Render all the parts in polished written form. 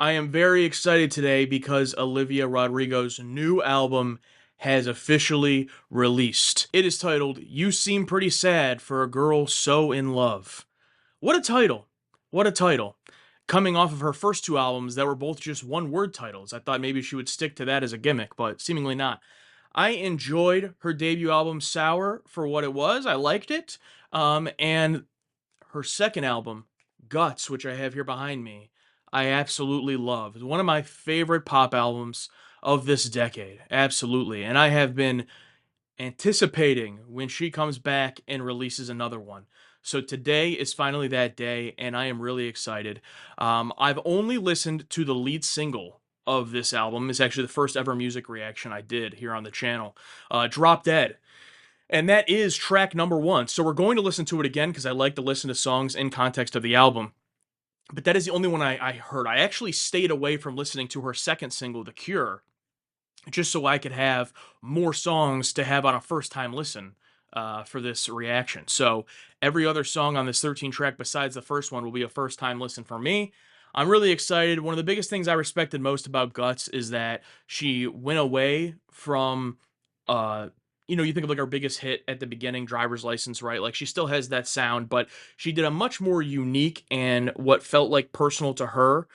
I am very excited today because Olivia Rodrigo's new album has officially released. It is titled You Seem Pretty Sad for a Girl So in Love. What a title! What a title. Coming off of her first two albums that were both just one word titles. I thought maybe she would stick to that as a gimmick, but seemingly not. I enjoyed her debut album Sour for what it was. I liked it. And her second album, Guts, which I have here behind me, I absolutely love. It's one of my favorite pop albums of this decade. Absolutely. And I have been anticipating when she comes back and releases another one. So today is finally that day, and I am really excited. I've only listened to the lead single of this album. It's actually the first ever music reaction I did here on the channel. Drop Dead. And that is track number one. So we're going to listen to it again because I like to listen to songs in context of the album. But that is the only one I heard. I actually stayed away from listening to her second single, The Cure, just so I could have more songs to have on a first time listen for this reaction. So every other song on this 13 track besides the first one will be a first time listen for me. I'm really excited. One of the biggest things I respected most about Guts is that she went away from you think of like our biggest hit at the beginning, Driver's License, right? Like she still has that sound, but she did a much more unique and what felt like personal to her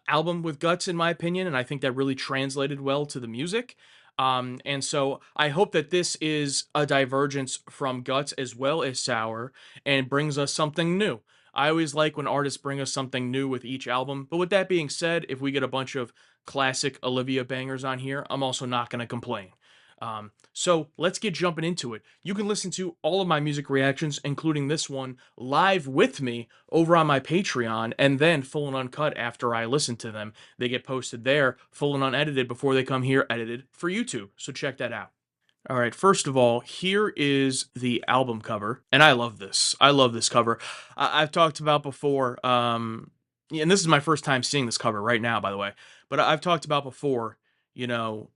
album with Guts, in my opinion, and I think that really translated well to the music. And so I hope that this is a divergence from Guts as well as Sour and brings us something new. I always like when artists bring us something new with each album, but with that being said, if we get a bunch of classic Olivia bangers on here, I'm also not going to complain. So let's get jumping into it. You can listen to all of my music reactions, including this one, live with me over on my Patreon, and then full and uncut after I listen to them. They get posted there, full and unedited, before they come here edited for YouTube. So check that out. All right, first of all, here is the album cover, and I love this. I love this cover. I've talked about before, and this is my first time seeing this cover right now, by the way, but I've talked about before, you know,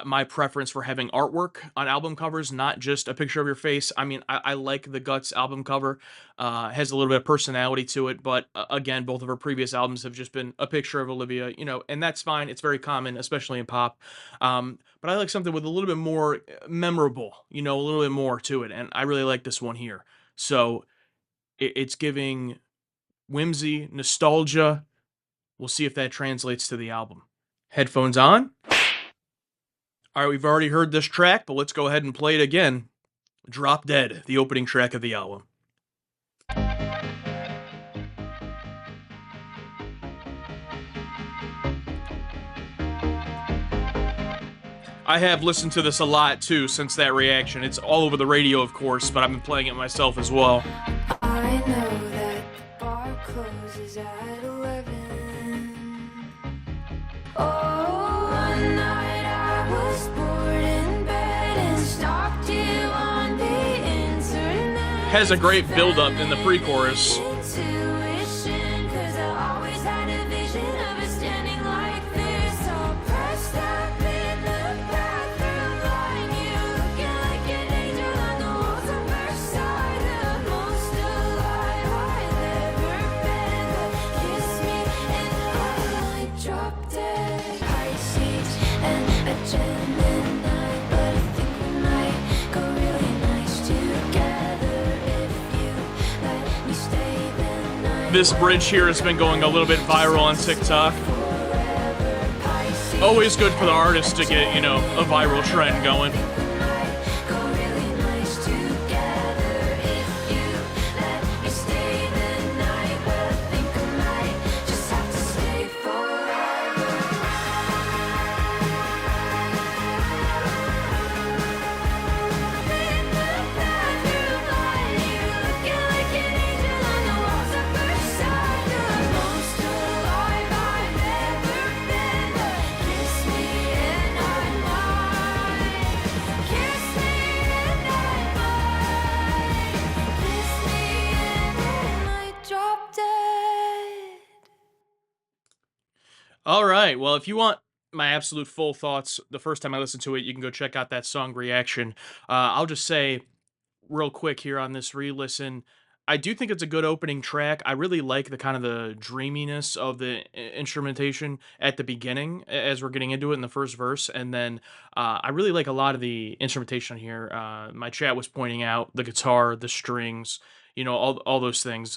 my preference for having artwork on album covers, not just a picture of your face. I mean, I like the Guts album cover. Has a little bit of personality to it, but again, both of her previous albums have just been a picture of Olivia, and that's fine. It's very common, especially in pop. But I like something with a little bit more memorable, a little bit more to it, and I really like this one here. So it's giving whimsy, nostalgia. We'll see if that translates to the album. Headphones on. All right, we've already heard this track, but let's go ahead and play it again. Drop Dead, the opening track of the album. I have listened to this a lot, too, since that reaction. It's all over the radio, of course, but I've been playing it myself as well. I know that the bar closes at 11. Oh, one night I was bored in bed and stalked you on the internet. Has a great build-up in the pre-chorus. Intuition, 'cause I always had a vision of it standing like this, all pressed up in the bathroom line. You looking like an angel on the walls of Versailles, the most alive I've ever been. But kiss me and I might drop dead. Pisces and a Gemini, but I think we might go really nice together if you let me stay the night. This bridge here has been going a little bit viral on TikTok. Forever, Pisces. Always good for the artist to get, a viral trend going. Go really nice together if you let me stay the night. But I think I might just have to stay forever. In the bathroom line, you looking like an angel on the walls of Versailles, the most alive I've ever been. But kiss me and I might, kiss me and I might, kiss me and I might drop dead. All right, well, if you want my absolute full thoughts the first time I listened to it, you can go check out that song reaction. I'll just say real quick here on this re-listen, I do think it's a good opening track. I really like the kind of the dreaminess of the instrumentation at the beginning as we're getting into it in the first verse, and then I really like a lot of the instrumentation here. My chat was pointing out the guitar, the strings, all those things,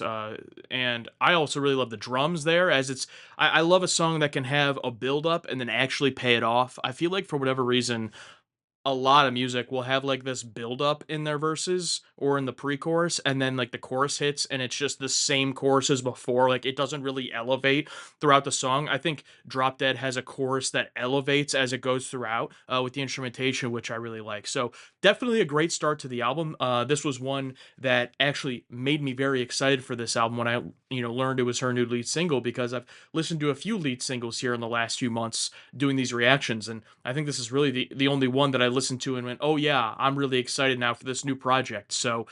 and I also really love the drums there. As it's, I love a song that can have a build up and then actually pay it off. I feel like for whatever reason a lot of music will have like this build up in their verses or in the pre-chorus, and then like the chorus hits and it's just the same chorus as before. Like it doesn't really elevate throughout the song. I think Drop Dead has a chorus that elevates as it goes throughout, with the instrumentation, which I really like. So definitely a great start to the album. This was one that actually made me very excited for this album when I learned it was her new lead single, because I've listened to a few lead singles here in the last few months doing these reactions, and I think this is really the only one that I listened to and went, oh yeah, I'm really excited now for this new project. So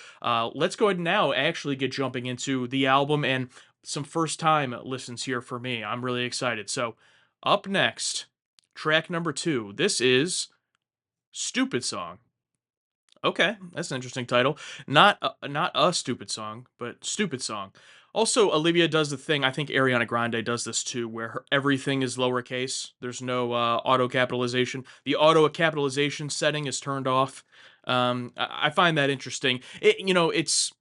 let's go ahead and now actually get jumping into the album and some first time listens here for me. I'm really excited. So up next, track number 2. This is Stupid Song. Okay, that's an interesting title. Not a stupid song, but Stupid Song. Also, Olivia does the thing. I think Ariana Grande does this too, where everything is lowercase. There's no auto capitalization. The auto capitalization setting is turned off. I find that interesting. It's,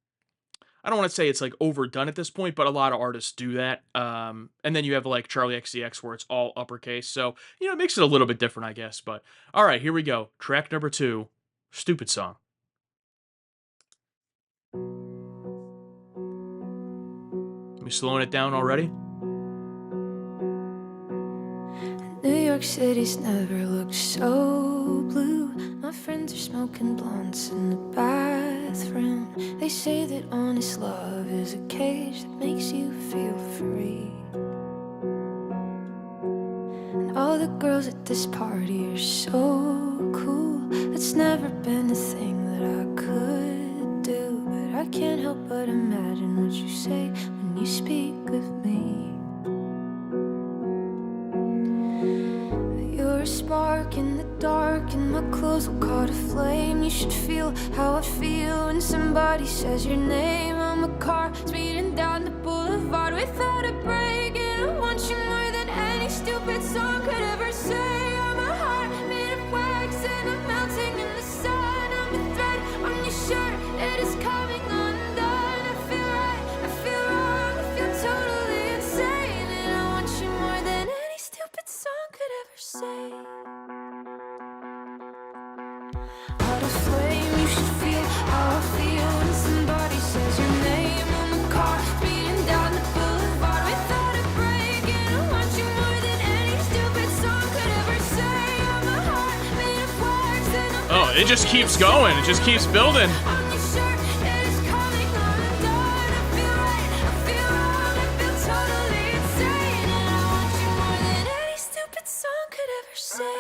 I don't want to say it's like overdone at this point, but a lot of artists do that. And then you have like Charlie XCX where it's all uppercase. So it makes it a little bit different, I guess. But all right, here we go. Track number 2, Stupid Song. Am I slowing it down already? New York City's never looked so blue. My friends are smoking blunts in the bathroom. They say that honest love is a cage that makes you feel free. And all the girls at this party are so cool. It's never been a thing that I could do, but I can't help but imagine what you say when you speak of me. You're a spark in the dark, and my clothes will caught a flame. You should feel how I feel when somebody says your name. I'm a car speeding down the boulevard without a break, and I want you more than any stupid song could ever say. I'm a heart made of wax, and I'm melting in the sun. I'm a thread on your shirt, it is coming undone. I feel right, I feel wrong, I feel totally insane, and I want you more than any stupid song could ever say. Heart of flame, you should feel how I feel when somebody says your name. I'm a car speeding down the boulevard without a break, and I want you more than any stupid song could ever say. I'm a heart made of wax, and I'm Oh, it just keeps going. It just keeps building. on your shirt, it is coming undone. I feel right, I feel wrong, I feel totally insane, and I want you more than any stupid song could ever say.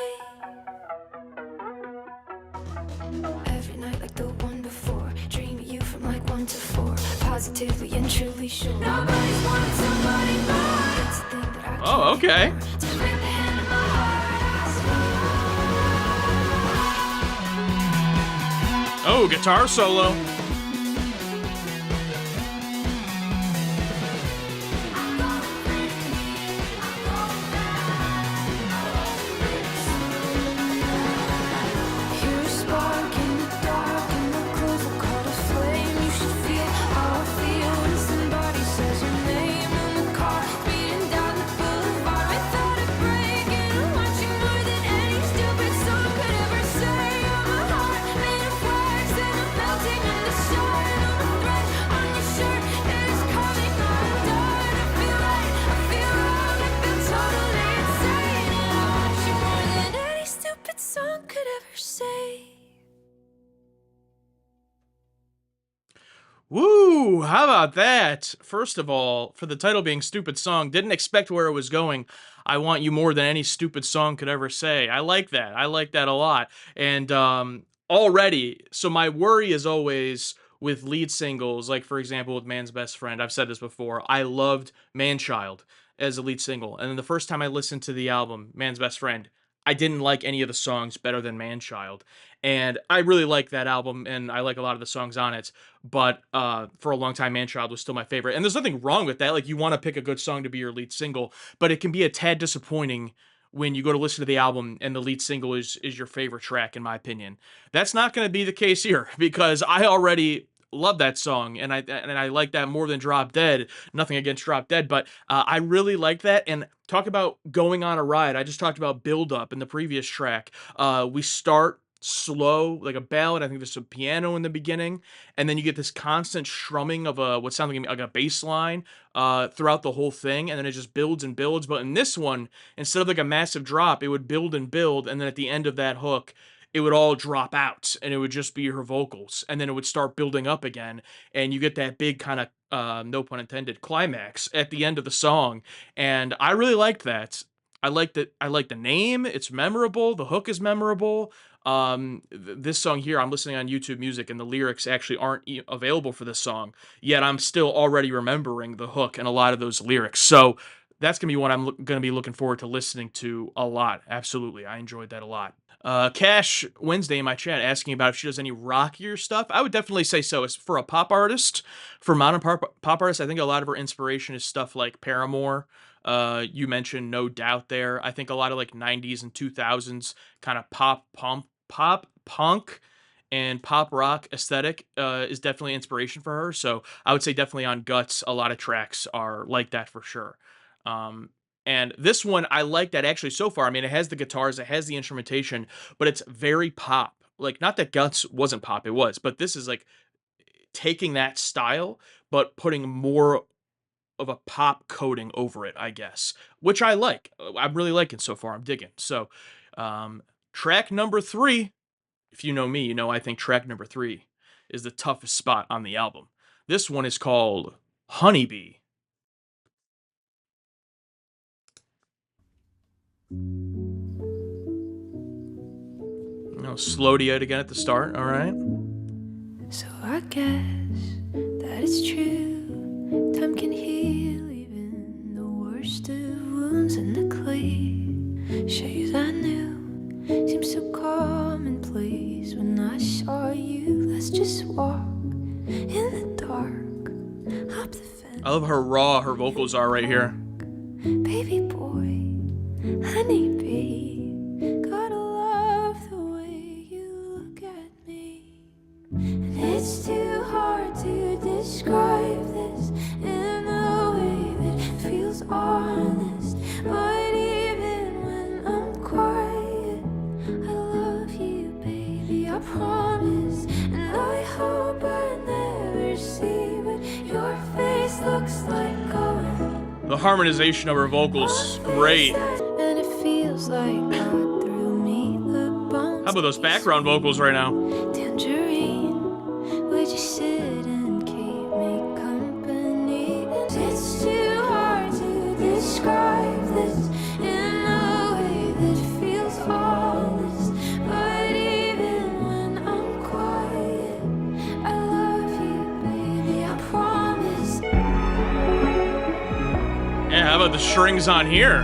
Every night like the one before, dream of you from like 1 to 4, positively and truly sure. Nobody's wanted somebody more. It's a thing that I can't Oh, okay. ignore. To break the hand of my heart. Oh, guitar solo. You're a spark in the dark, and my clothes will caught a flame. You should feel how I feel when somebody says your name. I'm a car speeding down the boulevard without a break, and I want you more than any stupid song could ever say. I'm a heart made of wax, and I'm melting in the sun. I'm a thread on your shirt, it is coming undone. I feel right, I feel wrong, I feel totally insane, and I want you more than any stupid song could ever say. Woo! How about that? First of all, for the title being Stupid Song, didn't expect where it was going. I want you more than any stupid song could ever say. I like that. I like that a lot. And already, so my worry is always with lead singles, like for example with Man's Best Friend. I've said this before. I loved Man Child as a lead single. And then the first time I listened to the album, Man's Best Friend, I didn't like any of the songs better than Manchild. And I really like that album and I like a lot of the songs on it. But for a long time, Manchild was still my favorite. And there's nothing wrong with that. Like, you want to pick a good song to be your lead single, but it can be a tad disappointing when you go to listen to the album and the lead single is your favorite track, in my opinion. That's not going to be the case here because I already love that song and I like that more than Drop Dead. Nothing against Drop Dead, but I really like that. And talk about going on a ride. I just talked about build up in the previous track. We start slow, like a ballad. I think there's some piano in the beginning, and then you get this constant strumming of a what sounds like a bass line throughout the whole thing, and then it just builds and builds. But in this one, instead of like a massive drop, it would build and build, and then at the end of that hook, it would all drop out and it would just be her vocals, and then it would start building up again, and you get that big kind of no pun intended climax at the end of the song. And I really liked that. I liked it. I like the name. It's memorable. The hook is memorable. This song here, I'm listening on YouTube Music, and the lyrics actually aren't available for this song. Yet I'm still already remembering the hook and a lot of those lyrics. So that's gonna be what I'm gonna be looking forward to listening to a lot. Absolutely, I enjoyed that a lot. Cash Wednesday in my chat asking about if she does any rockier stuff. I would definitely say so. As for a pop artist, for modern pop artists, I think a lot of her inspiration is stuff like Paramore. You mentioned No Doubt there. I think a lot of like 90s and 2000s kind of pop punk and pop rock aesthetic is definitely inspiration for her. So I would say definitely on Guts, a lot of tracks are like that for sure. Um, and this one, I like that actually so far. I mean, it has the guitars, it has the instrumentation, but it's very pop. Like, not that Guts wasn't pop, it was, but this is like taking that style, but putting more of a pop coating over it, I guess, which I like. I'm really liking so far. I'm digging. So, um, track number 3, if you know me, you know I think track number 3 is the toughest spot on the album. This one is called Honeybee. I'll slow to it again at the start, all right? So I guess that it's true. Time can heal even the worst of wounds, and the cliches I knew seem so commonplace when I saw you. Let's just walk in the dark, hop the fence. I love how raw her vocals are right here. Baby boy, honeybee, gotta love the way you look at me. And it's too hard to describe this in a way that feels honest. But even when I'm quiet, I love you, baby, I promise. And I hope I never see what your face looks like going. The harmonization of her vocals, great. And it feels like God threw me the bones. How about those background vocals right now? Tangerine, would you sit and keep me company? And it's too hard to describe this in a way that feels honest. But even when I'm quiet, I love you, baby, I promise. Yeah, how about the strings on here?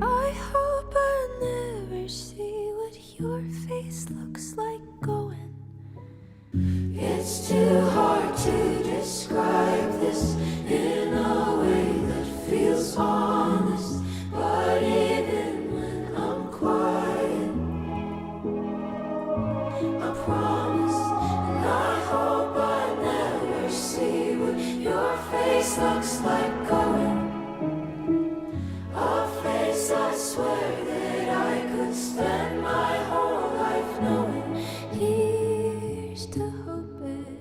I hope I never see what your face looks like going. It's too hard to describe this in a way that feels honest. But even when I'm quiet, I promise. And I hope I never see what your face looks like going. A face I swear that I could spend my whole life knowing. Here's to hoping.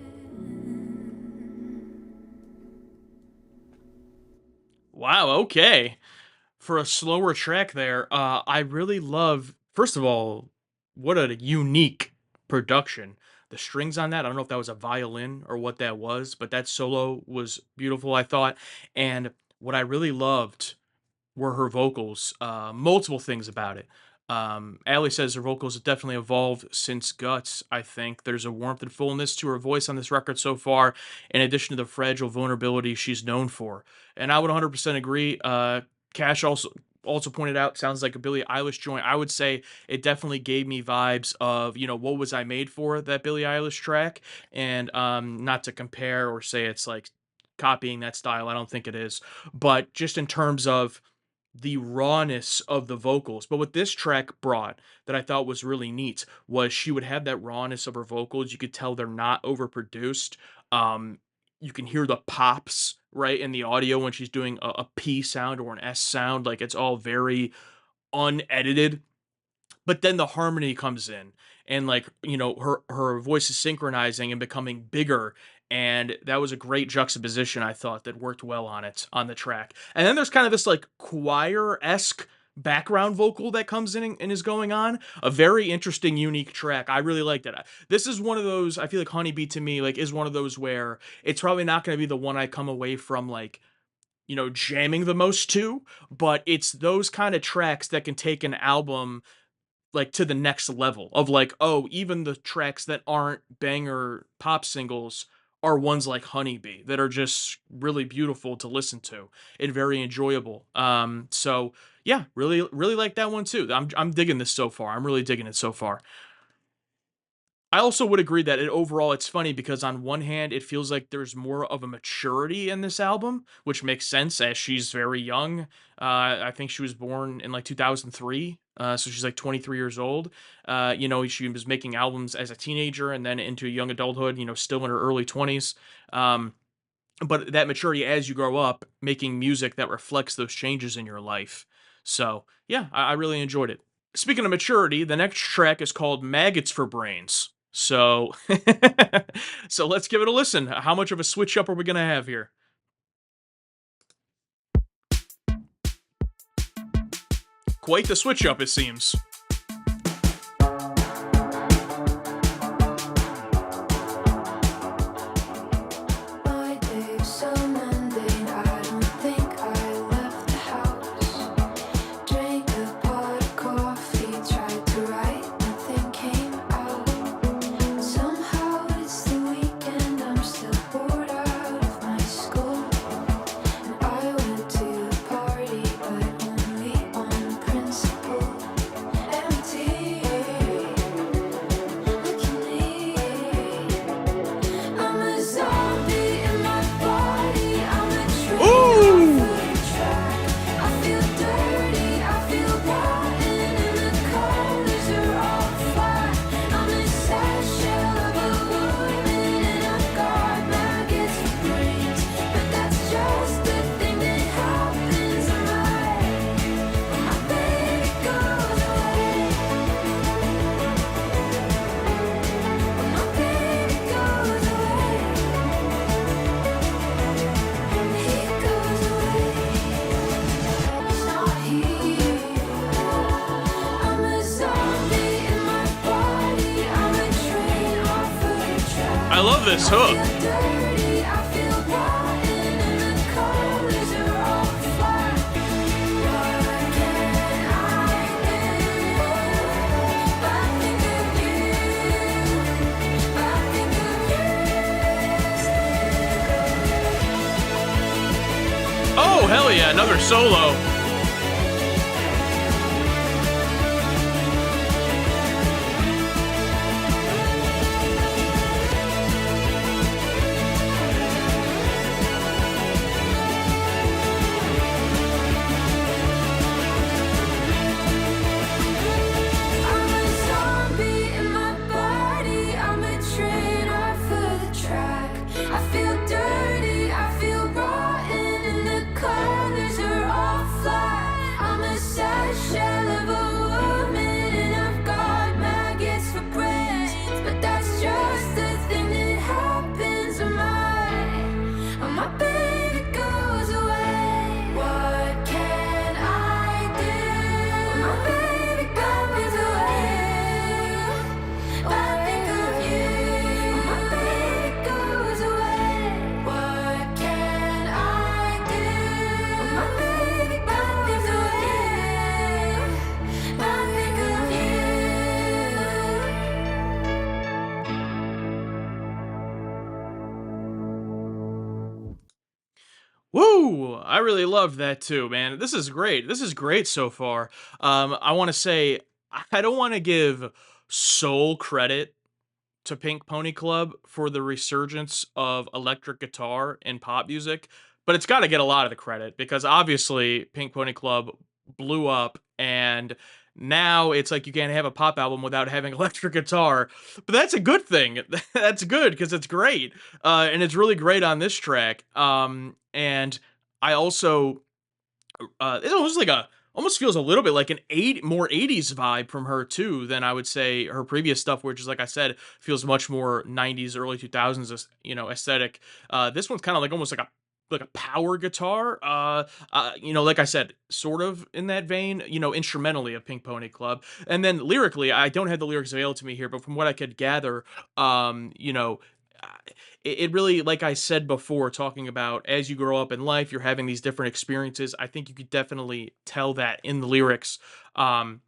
Wow, okay. For a slower track there, I really love, first of all, what a unique production the strings on that. I don't know if that was a violin or what that was, but that solo was beautiful, I thought. And what I really loved were her vocals. Multiple things about it. Allie says her vocals have definitely evolved since Guts. I think there's a warmth and fullness to her voice on this record so far, in addition to the fragile vulnerability she's known for. And I would 100% agree. Cash also pointed out sounds like a Billie Eilish joint. I would say it definitely gave me vibes of, what was I made for, that Billie Eilish track. And not to compare or say it's like copying that style. I don't think it is. But just in terms of the rawness of the vocals. But what this track brought that I thought was really neat was she would have that rawness of her vocals. You could tell they're not overproduced. You can hear the pops right in the audio when she's doing a P sound or an S sound. Like it's all very unedited, but then the harmony comes in and like her voice is synchronizing and becoming bigger, and that was a great juxtaposition, I thought, that worked well on the track. And then there's kind of this like choir-esque background vocal that comes in and is going on. A very interesting, unique track. I really liked it. This is one of those, I feel like Honeybee to me like is one of those where it's probably not going to be the one I come away from like jamming the most to, but it's those kind of tracks that can take an album like to the next level of like, oh, even the tracks that aren't banger pop singles are ones like Honeybee that are just really beautiful to listen to and very enjoyable. So yeah, really, really like that one too. I'm digging this so far. I'm really digging it so far. I also would agree that overall it's funny because on one hand it feels like there's more of a maturity in this album, which makes sense as she's very young. I think she was born in like 2003, so she's like 23 years old. She was making albums as a teenager and then into young adulthood. Still in her early 20s. But that maturity as you grow up, making music that reflects those changes in your life. So yeah, I really enjoyed it. Speaking of maturity, the next track is called Maggots for Brains. So, so let's give it a listen. How much of a switch up are we going to have here? Quite the switch up, it seems. My day's so mundane, I don't think I left the house. Drank a pot of coffee, tried to write, nothing came out. Somehow it's the weekend, I'm still bored out of my school. And I went to the party, but only on principle. Empty, look at me. I'm a zombie in my body, I'm a train Ooh! off the track. I feel dirty, I feel rotten, and the colors are all flat. I'm a sad shell of a woman, and I've got maggots for brains. But that's just the thing that happens when my baby goes away. When my baby goes away. He goes away. He's not here. I'm a zombie in my body. I'm a train off the track. I love this I hook. feel dirty, I feel rotten, and the colors are all flat. What can I do? I think of you. I think of you. Oh, hell yeah, another solo. I'm a zombie in my body. I'm a train off of the track. I feel dirty, I feel rotten, and the colors are all flat. Woo! I really loved that too, man. This is great. This is great so far. I want to say I don't want to give sole credit to Pink Pony Club for the resurgence of electric guitar in pop music, but it's got to get a lot of the credit because obviously Pink Pony Club blew up and now it's like you can't have a pop album without having electric guitar. But that's a good thing. That's good because it's great. And it's really great on this track. And I also it was like a almost feels a little bit like an more 80s vibe from her too than I would say her previous stuff, which is like I said, feels much more 90s, early 2000s, aesthetic. This one's kind of like almost like a power guitar. Like I said, sort of in that vein, instrumentally of Pink Pony Club. And then lyrically, I don't have the lyrics available to me here, but from what I could gather, uh, it really, like I said before, talking about as you grow up in life, you're having these different experiences. I think you could definitely tell that in the lyrics. Um,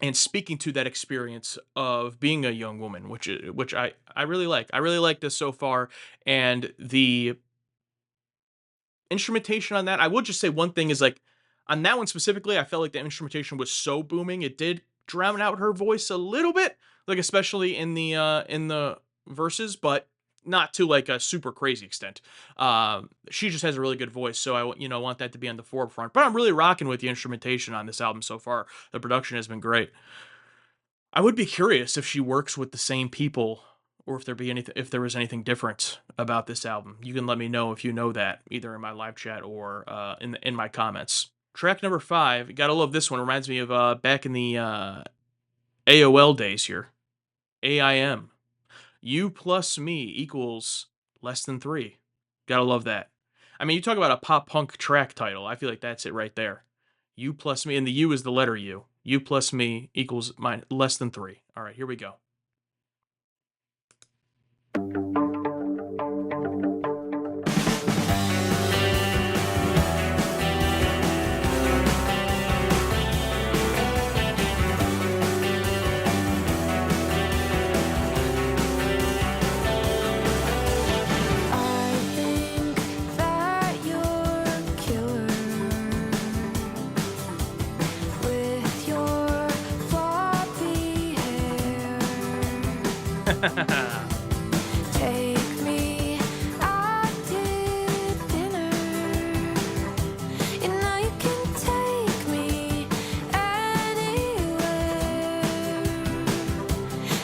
and speaking to that experience of being a young woman, which I really like. I really like this so far, and the instrumentation on that, I would just say one thing is like on that one specifically, I felt like the instrumentation was so booming it did drown out her voice a little bit, like especially in the verses, but not to like a super crazy extent. She just has a really good voice, so want that to be on the forefront. But I'm really rocking with the instrumentation on this album so far. The production has been great. I would be curious if she works with the same people or if there was anything different about this album. You can let me know if you know that either in my live chat or in my comments. Track number 5, gotta love this one. Reminds me of back in the AOL days here. AIM. You plus me equals less than 3. Gotta love that. I mean, you talk about a pop punk track title. I feel like that's it right there. You plus me, and the U is the letter U. You plus me equals less than 3. All right, here we go. I think that you're a killer with your floppy hair. Take me out to dinner. You know you can take me anywhere.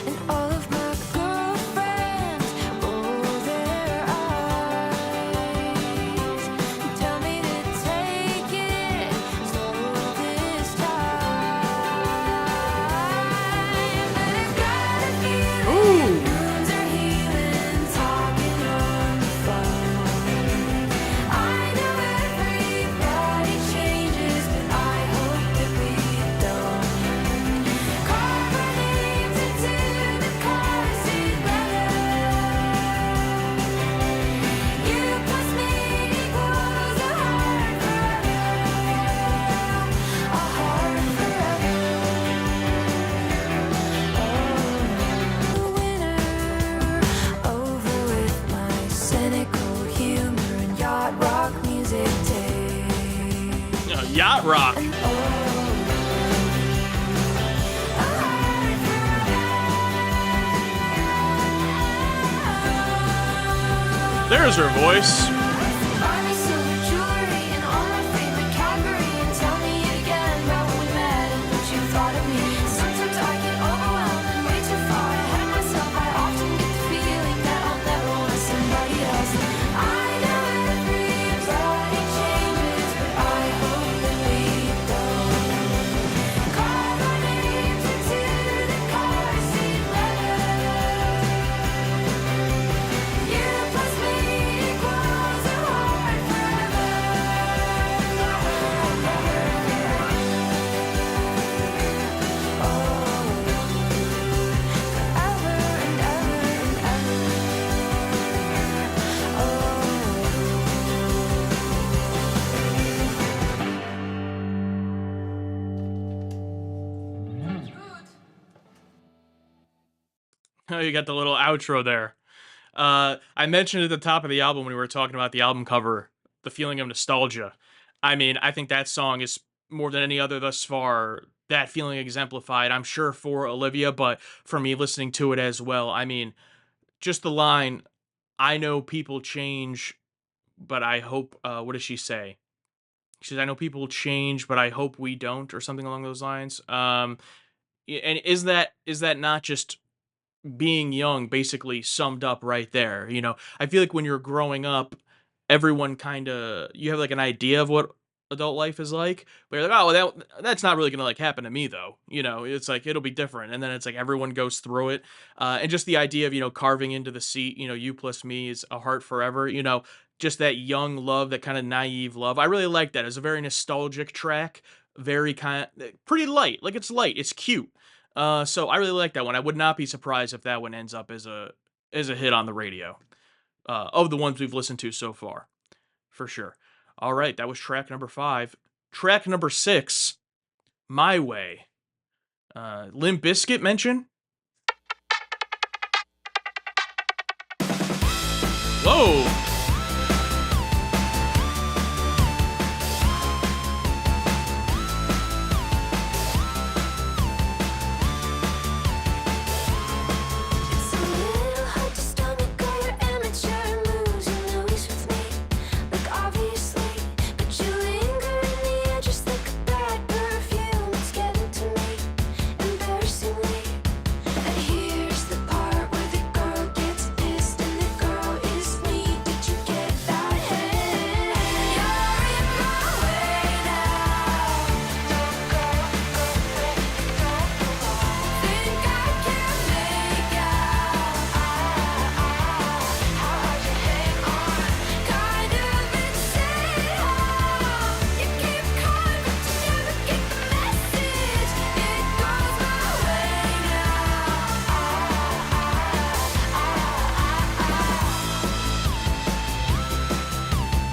And all of my girlfriends roll their eyes and tell me to take it slow this time. But I got a feeling Ooh. wounds are healing, talking on the phone. I know everybody changes, but I hope that we don't. Carve our names into the car seat leather. You plus me equals a heart forever. Winner, over with my cynical humor and yacht rock music taste. Yacht rock. There's her voice. Buy me silver jewelry and all my favorite Cadbury and tell me again about when we met and what you thought of me. Sometimes I get overwhelmed and way too far ahead of myself. I often get the feeling that I'll never want somebody else. I know everybody changes, but I hope that we don't. Carve our names into the car seat leather. You plus me equals a heart forever. Forever and ever and ever. Oh, you got the little outro there. I mentioned at the top of the album when we were talking about the album cover the feeling of nostalgia. I mean, I think that song is more than any other thus far, that feeling exemplified, I'm sure for Olivia, but for me listening to it as well. I mean, just the line, I know people change, but I hope, what does she say? She says, I know people change, but I hope we don't, or something along those lines. And is that not just being young basically summed up right there? I feel like when you're growing up, everyone kind of, you have like an idea of what adult life is like, but you're like, oh, well, that's not really gonna like happen to me though. It's like it'll be different, and then it's like everyone goes through it, and just the idea of carving into the seat, you plus me is a heart forever. Just that young love, that kind of naive love. I really like that. It's a very nostalgic track, very pretty light. Like it's light, it's cute. So I really like that one. I would not be surprised if that one ends up as a hit on the radio. Of the ones we've listened to so far, for sure. All right, that was track number 5. Track number 6, My Way. Limp Bizkit mention. Whoa. It's a little hard to stomach all your amateur moves. You know he's with me, like obviously, but you linger in the air just like a bad perfume. It's getting to me, embarrassingly. And here's the part where the girl gets pissed, and the girl is me. Did you get that? Hey, you're in my way now. Don't go, think I can make out how hard you hang on. Kind of insane how you keep calling, but you never get the message. It goes my way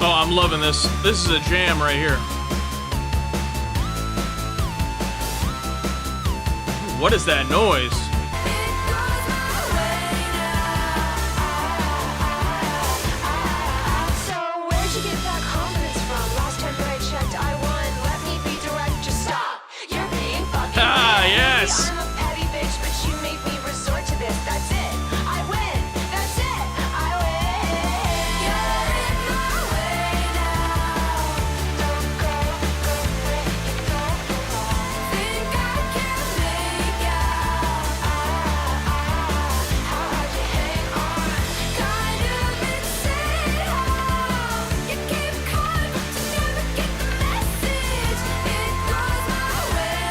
Oh, I'm loving this. This is a jam right here. What is that noise? It goes my way now. So where'd you get that confidence from? Last time that I checked, I won. Let me be direct, just stop. You're being fucking Ah, petty. yes. I'm a petty bitch, but you make me resort to this. That's it. I win. That's it. I win. You're in my way now. Don't go, where you go. Think I can make out how hard you hang on. Kind of insane how you keep calling, but you never get the message. It goes my way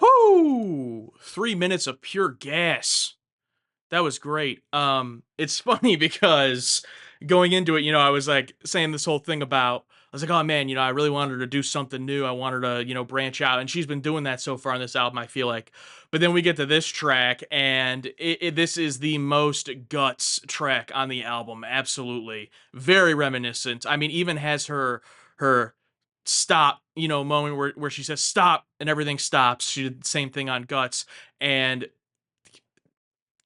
Whoo! 3 minutes of pure gas. That was great. It's funny because going into it, I was like saying this whole thing about, I was like, oh man, I really wanted her to do something new. I wanted her to, branch out. And she's been doing that so far on this album, I feel like. But then we get to this track, and this is the most guts track on the album. Absolutely. Very reminiscent. I mean, even has her stop, moment where she says stop and everything stops. She did the same thing on Guts. And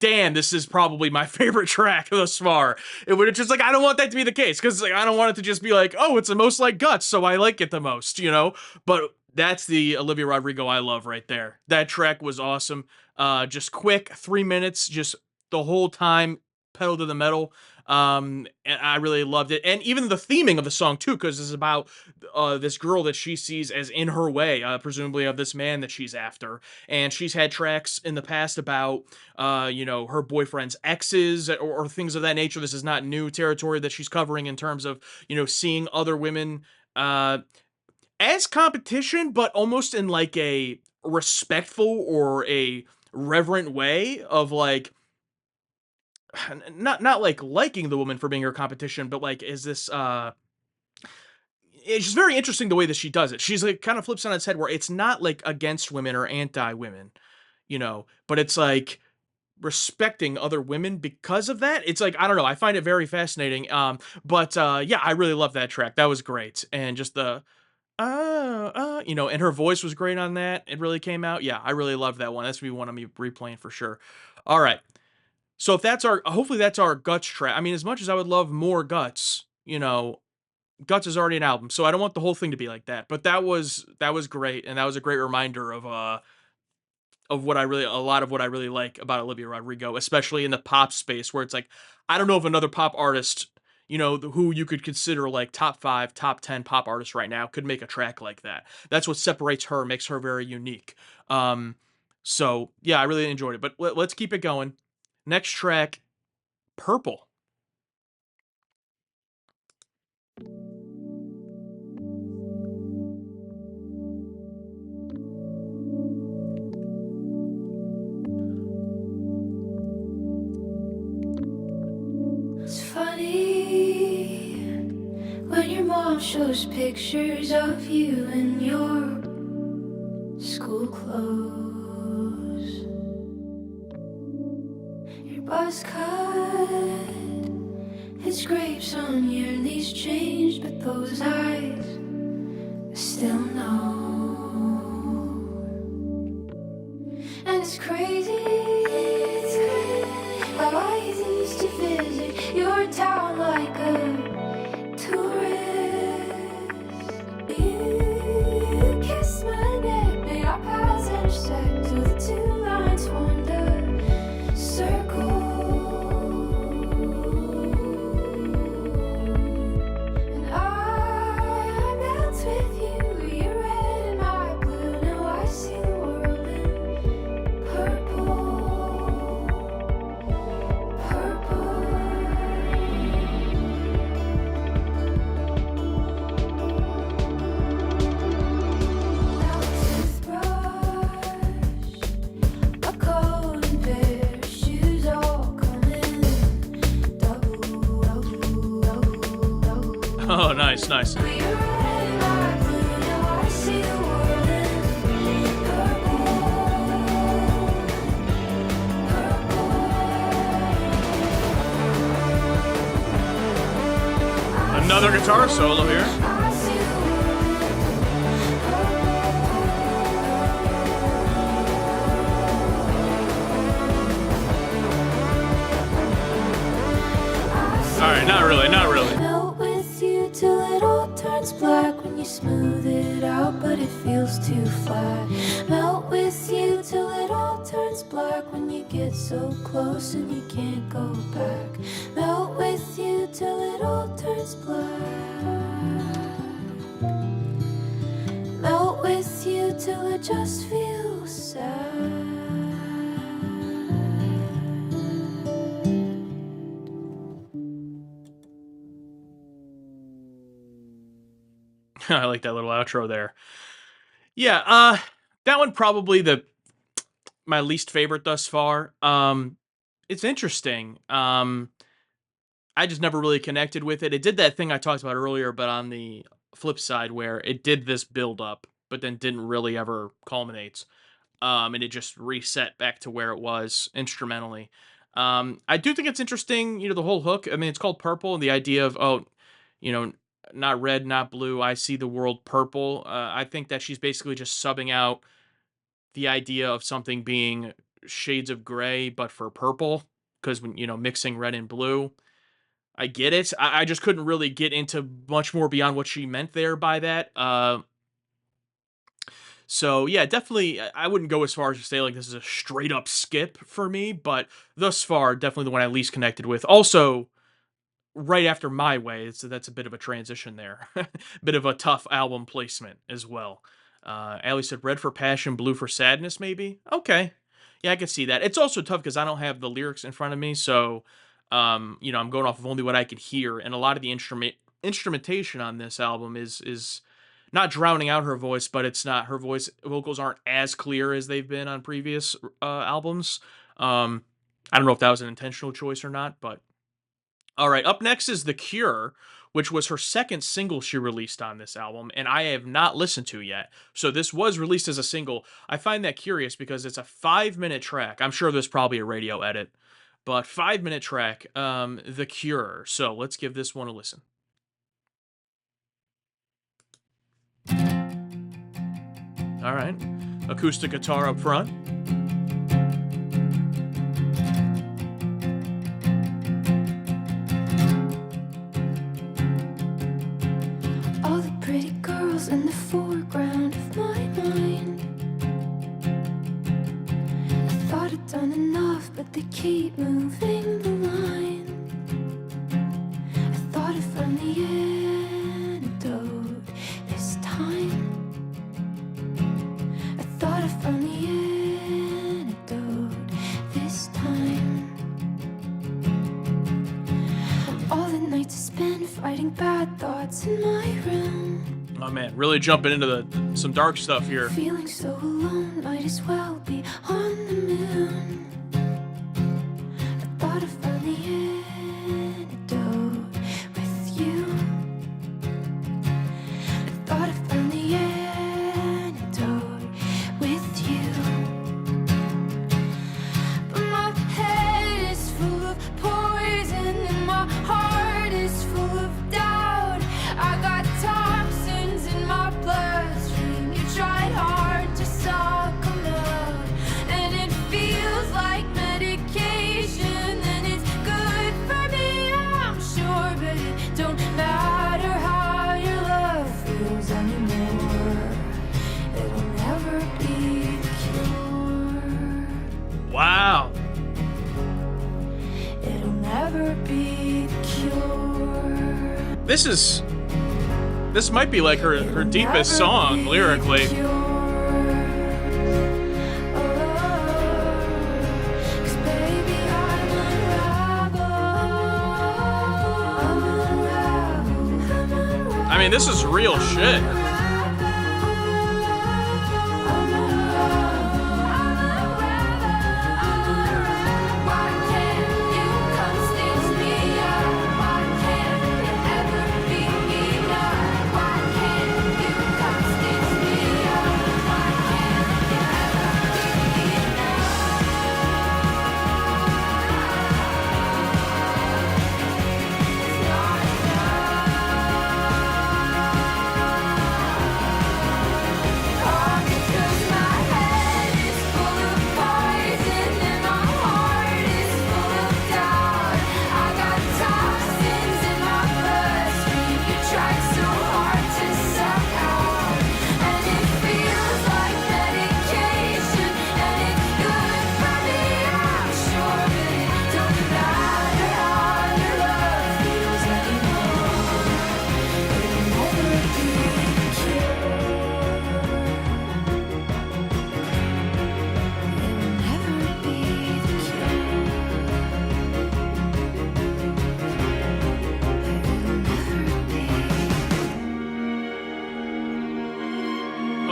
damn, this is probably my favorite track thus far. It would just like, I don't want that to be the case, because like I don't want it to just be like, oh, it's the most like Guts, so I like it the most. But that's the Olivia Rodrigo I love right there. That track was awesome. Just quick, 3 minutes, just the whole time, pedal to the metal. And I really loved it, and even the theming of the song too, because it's about this girl that she sees as in her way, presumably of this man that she's after. And she's had tracks in the past about her boyfriend's exes, or things of that nature. This is not new territory that she's covering in terms of seeing other women as competition, but almost in like a respectful or a reverent way of like, not like liking the woman for being her competition, but like, is this it's just very interesting the way that she does it. She's like kind of flips on its head, where it's not like against women or anti women, but it's like respecting other women because of that. It's like, I don't know, I find it very fascinating. But yeah, I really love that track. That was great. And just the and her voice was great on that. It really came out. Yeah, I really loved that one. That's gonna be one of me replaying for sure. All right. So if that's our hopefully that's our Guts track. I mean, as much as I would love more Guts, Guts is already an album, so I don't want the whole thing to be like that. But that was great, and that was a great reminder of what I really a lot of what I really like about Olivia Rodrigo, especially in the pop space where it's like I don't know of another pop artist, who you could consider like top 5, top 10 pop artists right now could make a track like that. That's what separates her, makes her very unique. Um so yeah, I really enjoyed it. But let's keep it going. Next track, Purple. It's funny when your mom shows pictures of you in your school clothes. Your buzz cut, his grapes on your knees changed, but those eyes still know. And it's crazy how I used to visit your town like a tourist. You kissed my neck, made our paths intersect till the two lines formed a circle. And I melt with you, you're red and I blue. Now I see the world in purple, purple. Now toothbrush, a coat and pair of shoes all coming double, double, double, double. Oh, nice, nice. You're red and I blue. Now I see the world in purple, purple. Another guitar solo here. I see the All right, not really, not really. melt with you till it all turns black when you smooth it out, but it feels too flat. Melt with you till it all turns black when you get so close and you can't go back. Melt with you till it all turns black. Melt with you till it just feels sad. I like that little outro there. Yeah, that one probably my least favorite thus far. It's interesting. I just never really connected with it. It did that thing I talked about earlier, but on the flip side, where it did this build up, but then didn't really ever culminate. And it just reset back to where it was instrumentally. I do think it's interesting, the whole hook. I mean, it's called Purple, and the idea of, you know, not red, not blue, I see the world purple. I think that she's basically just subbing out the idea of something being shades of gray, but for purple, because when, mixing red and blue. I get it. I just couldn't really get into much more beyond what she meant there by that. So yeah, definitely, I wouldn't go as far as to say like this is a straight up skip for me, but thus far, definitely the one I least connected with. Also, right after My Way, so that's a bit of a transition there, bit of a tough album placement as well. Ali said red for passion, blue for sadness, maybe. Okay, yeah, I can see that. It's also tough because I don't have the lyrics in front of me, so I'm going off of only what I could hear, and a lot of the instrumentation on this album is not drowning out her voice, but it's not her vocals aren't as clear as they've been on previous albums. I don't know if that was an intentional choice or not, but all right. Up next is The Cure which was her second single she released on this album, and I have not listened to yet. So this was released as a single. I find that curious because it's a 5-minute track. I'm sure there's probably a radio edit, but 5-minute track, The Cure. So let's give this one a listen. All right, acoustic guitar up front. All the pretty girls in the foreground of my mind. I thought I'd done enough, but they keep moving the line. I thought I found the antidote this time. I thought I found the antidote this time. All the nights I spent fighting bad thoughts in my room. Oh man, really jumping into some dark stuff here. Feeling so alone, might as well be on the moon. I thought I found the antidote with you. I thought I found the antidote with you. But my head is full of poison and my heart is full of doubt. I got toxins in my bloodstream. You tried hard to suck them out, and it feels like medication, and it's good for me, I'm sure, but it don't matter how your love feels anymore. It'll never be the cure. Wow. It'll never be the cure. This might be like her deepest song lyrically. I mean, this is real shit.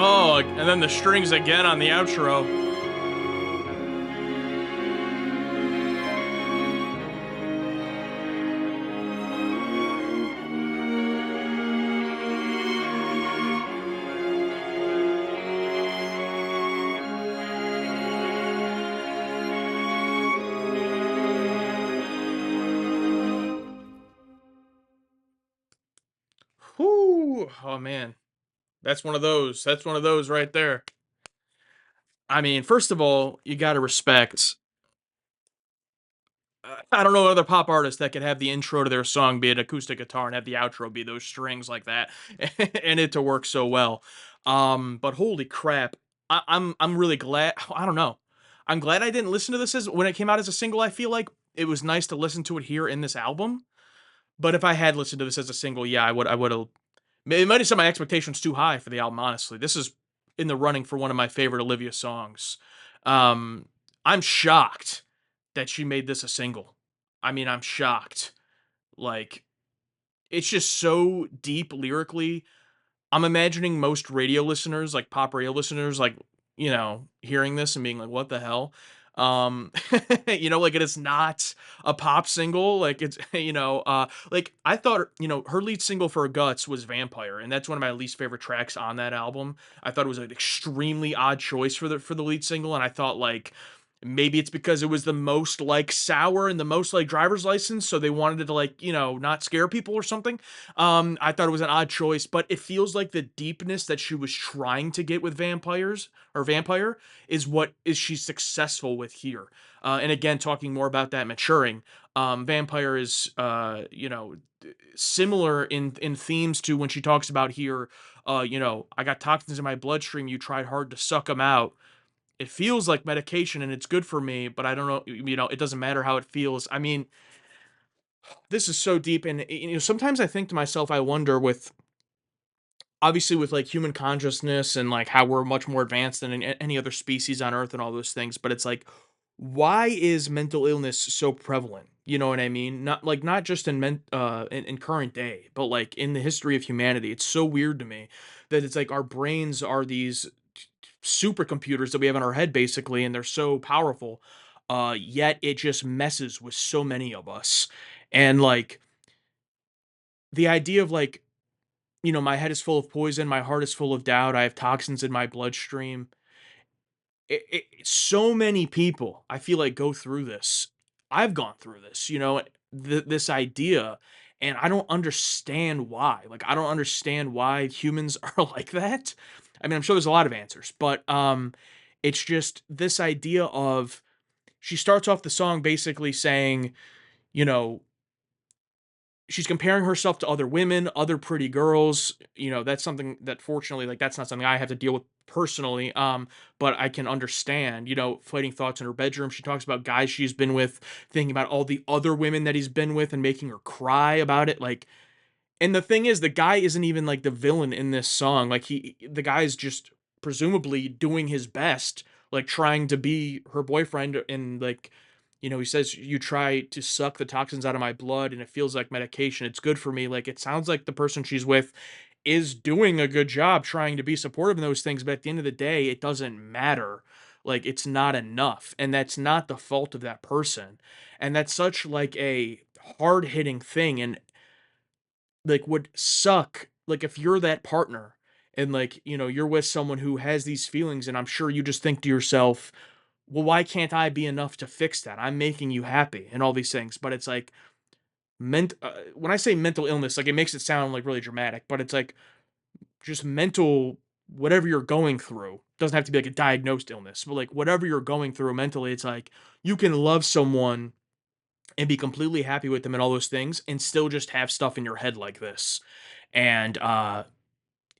Oh, and then the strings again on the outro. Whew. Oh man. That's one of those. That's one of those right there. I mean, first of all, you got to respect. I don't know other pop artists that could have the intro to their song be an acoustic guitar and have the outro be those strings like that, and it to work so well. But holy crap, I'm really glad. I don't know. I'm glad I didn't listen to this as when it came out as a single. I feel like it was nice to listen to it here in this album. But if I had listened to this as a single, yeah, I would have. It might have set my expectations too high for the album, honestly. This is in the running for one of my favorite Olivia songs. I'm shocked that she made this a single. I mean, I'm shocked. Like, it's just so deep lyrically. I'm imagining most radio listeners, like pop radio listeners, like, hearing this and being like, what the hell? Um, like it is not a pop single. Like it's, like I thought, her lead single for Guts was Vampire, and that's one of my least favorite tracks on that album. I thought it was an extremely odd choice for the lead single, and I thought like maybe it's because it was the most like sour and the most like driver's license, so they wanted it to like, not scare people or something. I thought it was an odd choice, but it feels like the deepness that she was trying to get with Vampire is what is she's successful with here. And again, talking more about that maturing, Vampire is similar in themes to when she talks about here, I got toxins in my bloodstream, you tried hard to suck them out. It feels like medication and it's good for me, but I don't know, it doesn't matter how it feels. I mean, this is so deep, and sometimes I think to myself, I wonder with obviously with like human consciousness and like how we're much more advanced than any other species on earth and all those things, but it's like why is mental illness so prevalent? You know what I mean? Not just in current day, but like in the history of humanity. It's so weird to me that it's like our brains are these supercomputers that we have in our head basically, and they're so powerful, yet it just messes with so many of us. And like the idea of like, my head is full of poison, my heart is full of doubt, I have toxins in my bloodstream. So many people I feel like go through this. I've gone through this, this idea, and I don't understand why. Like I don't understand why humans are like that. I mean, I'm sure there's a lot of answers, but it's just this idea of she starts off the song basically saying, you know, she's comparing herself to other women, other pretty girls. That's something that fortunately, like that's not something I have to deal with personally. But I can understand, fighting thoughts in her bedroom. She talks about guys she's been with, thinking about all the other women that he's been with and making her cry about it. Like, and the thing is, the guy isn't even like the villain in this song. Like the guy is just presumably doing his best, like trying to be her boyfriend. And like, he says, "You try to suck the toxins out of my blood, and it feels like medication. It's good for me." Like it sounds like the person she's with is doing a good job trying to be supportive in those things, but at the end of the day, it doesn't matter. Like it's not enough, and that's not the fault of that person. And that's such like a hard hitting thing, and like would suck like if you're that partner and like you're with someone who has these feelings, and I'm sure you just think to yourself, well, why can't I be enough to fix that? I'm making you happy and all these things. But it's like when I say mental illness, like it makes it sound like really dramatic, but it's like just mental, whatever you're going through doesn't have to be like a diagnosed illness, but like whatever you're going through mentally, it's like you can love someone and be completely happy with them and all those things and still just have stuff in your head like this. And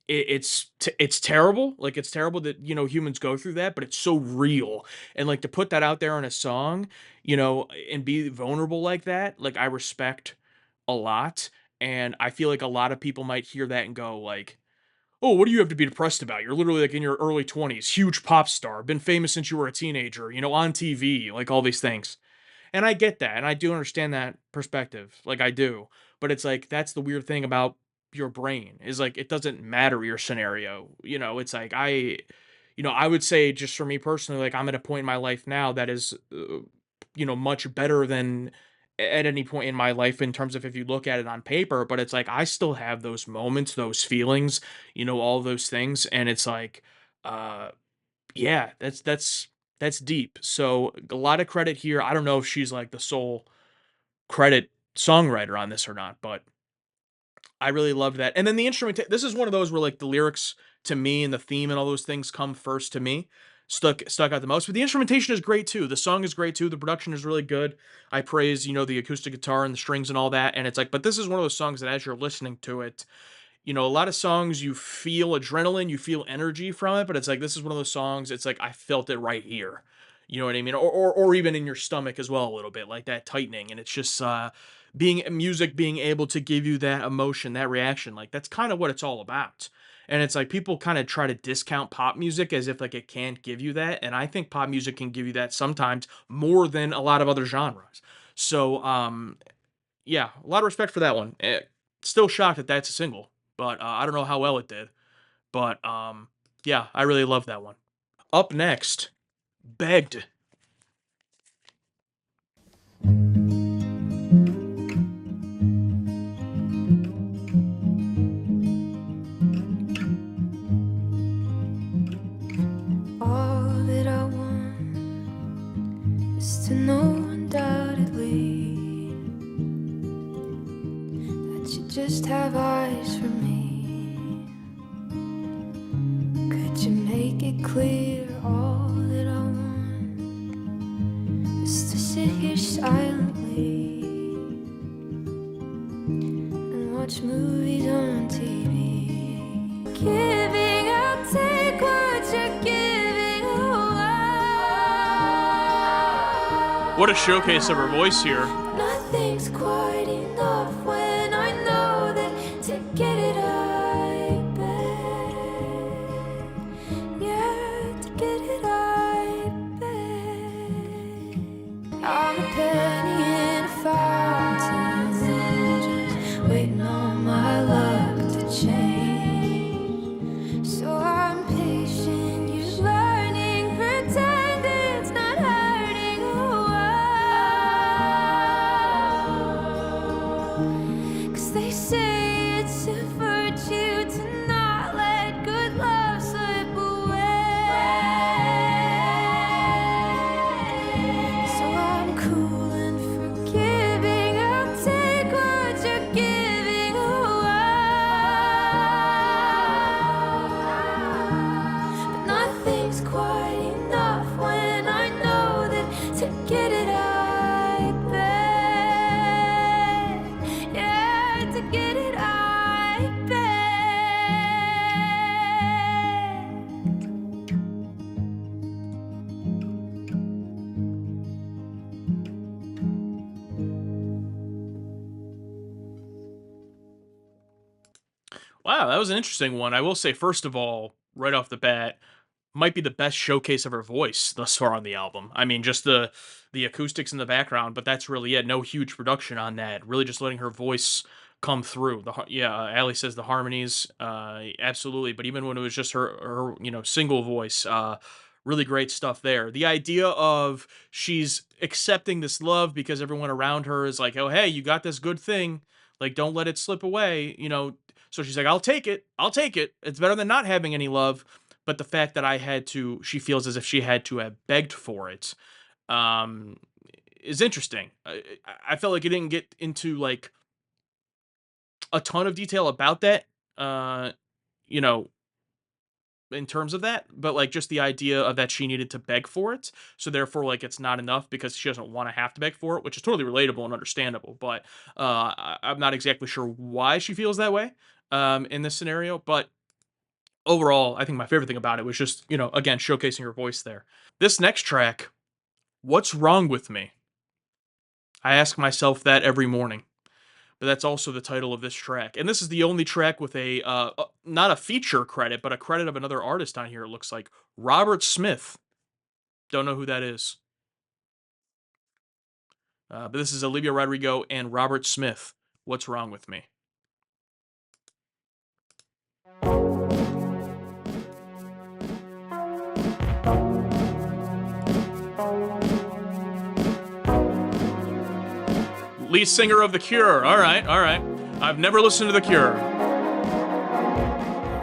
it's terrible. Like it's terrible that humans go through that, but it's so real. And like to put that out there in a song, and be vulnerable like that, like I respect a lot. And I feel like a lot of people might hear that and go like, oh, what do you have to be depressed about? You're literally like in your early 20s, huge pop star, been famous since you were a teenager, on TV, like all these things. And I get that, and I do understand that perspective, like, I do, but it's like, that's the weird thing about your brain, is, like, it doesn't matter your scenario, it's like, I would say just for me personally, like, I'm at a point in my life now that is, much better than at any point in my life in terms of if you look at it on paper, but it's like, I still have those moments, those feelings, all those things, and it's like, uh yeah, that's deep. So a lot of credit here. I don't know if she's like the sole credit songwriter on this or not, but I really love that. And then the instrument. This is one of those where like the lyrics to me and the theme and all those things come first to me. Stuck out the most. But the instrumentation is great too. The song is great too. The production is really good. I praise the acoustic guitar and the strings and all that. And it's like, but this is one of those songs that as you're listening to it, a lot of songs you feel adrenaline, you feel energy from it, but it's like this is one of those songs, it's like I felt it right here. You know what I mean? Or even in your stomach as well a little bit, like that tightening. And it's just being music being able to give you that emotion, that reaction. Like that's kind of what it's all about. And it's like people kind of try to discount pop music as if like it can't give you that. And I think pop music can give you that sometimes more than a lot of other genres. So yeah, a lot of respect for that one. Still shocked that that's a single, but I don't know how well it did. But yeah, I really love that one. Up next, Begged. is to know undoubtedly that you just have eyes for me. Could you make it clear all that I want is to sit here silently and watch movies on TV? Giving, I'll take what you're giving away. What a showcase of her voice here. Nothing's quite enough when I know that to get it I beg. Yeah, to get it I beg. I'm a penny in a fountain, just waiting on my luck to change. So I'm patient, you're learning, pretend it's not hurting away. 'Cause they say it's a virtue to not let good love slip away. So I'm cool and forgiving, I'll take what you're giving away. But nothing's quite enough when I know that to get it I beg. Yeah, to get it I beg. Wow, that was an interesting one. I will say, first of all, right off the bat, might be the best showcase of her voice thus far on the album. I mean, just the acoustics in the background, but that's really it. No huge production on that. Really just letting her voice come through. Ali says the harmonies, absolutely. But even when it was just her single voice, really great stuff there. The idea of she's accepting this love because everyone around her is like, oh hey, you got this good thing, like don't let it slip away. So she's like, I'll take it. I'll take it. It's better than not having any love. But the fact that she feels as if she had to have begged for it, is interesting. I felt like it didn't get into like a ton of detail about that, you know, in terms of that, but like just the idea of that she needed to beg for it. So therefore, like it's not enough because she doesn't want to have to beg for it, which is totally relatable and understandable. But I'm not exactly sure why she feels that way in this scenario. But overall, I think my favorite thing about it was just, again, showcasing her voice there. This next track, What's Wrong With Me? I ask myself that every morning. But that's also the title of this track. And this is the only track with not a feature credit, but a credit of another artist on here, it looks like. Robert Smith. Don't know who that is. But this is Olivia Rodrigo and Robert Smith. What's Wrong With Me? Lead singer of The Cure. All right. I've never listened to The Cure.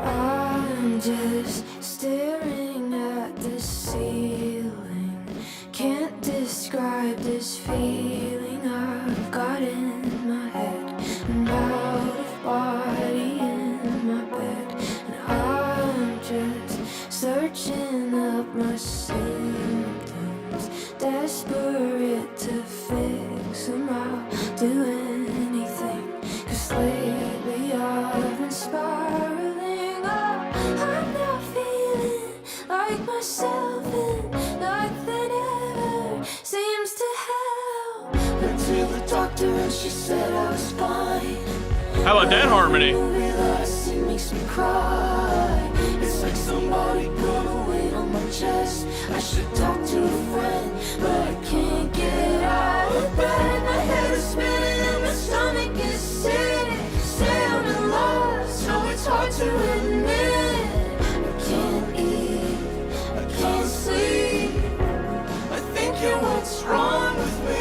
I'm just staring at the ceiling. Can't describe this feeling I've got in my head. I'm out of body in my bed. And I'm just searching up my symptoms. Desperate to fix them. I'll do anything. 'Cause lately I've been spiraling up. I'm not feeling like myself, and nothing ever seems to help. Went to the doctor and she said I was fine. How about that harmony? Realize it makes me cry. It's like somebody put a weight on my chest. I should talk to a friend, but I can't get out of bed. My head is spinning and my stomach is sick. Say I'm in love, so it's hard to admit. I can't eat, I can't sleep. I think you're what's wrong with me.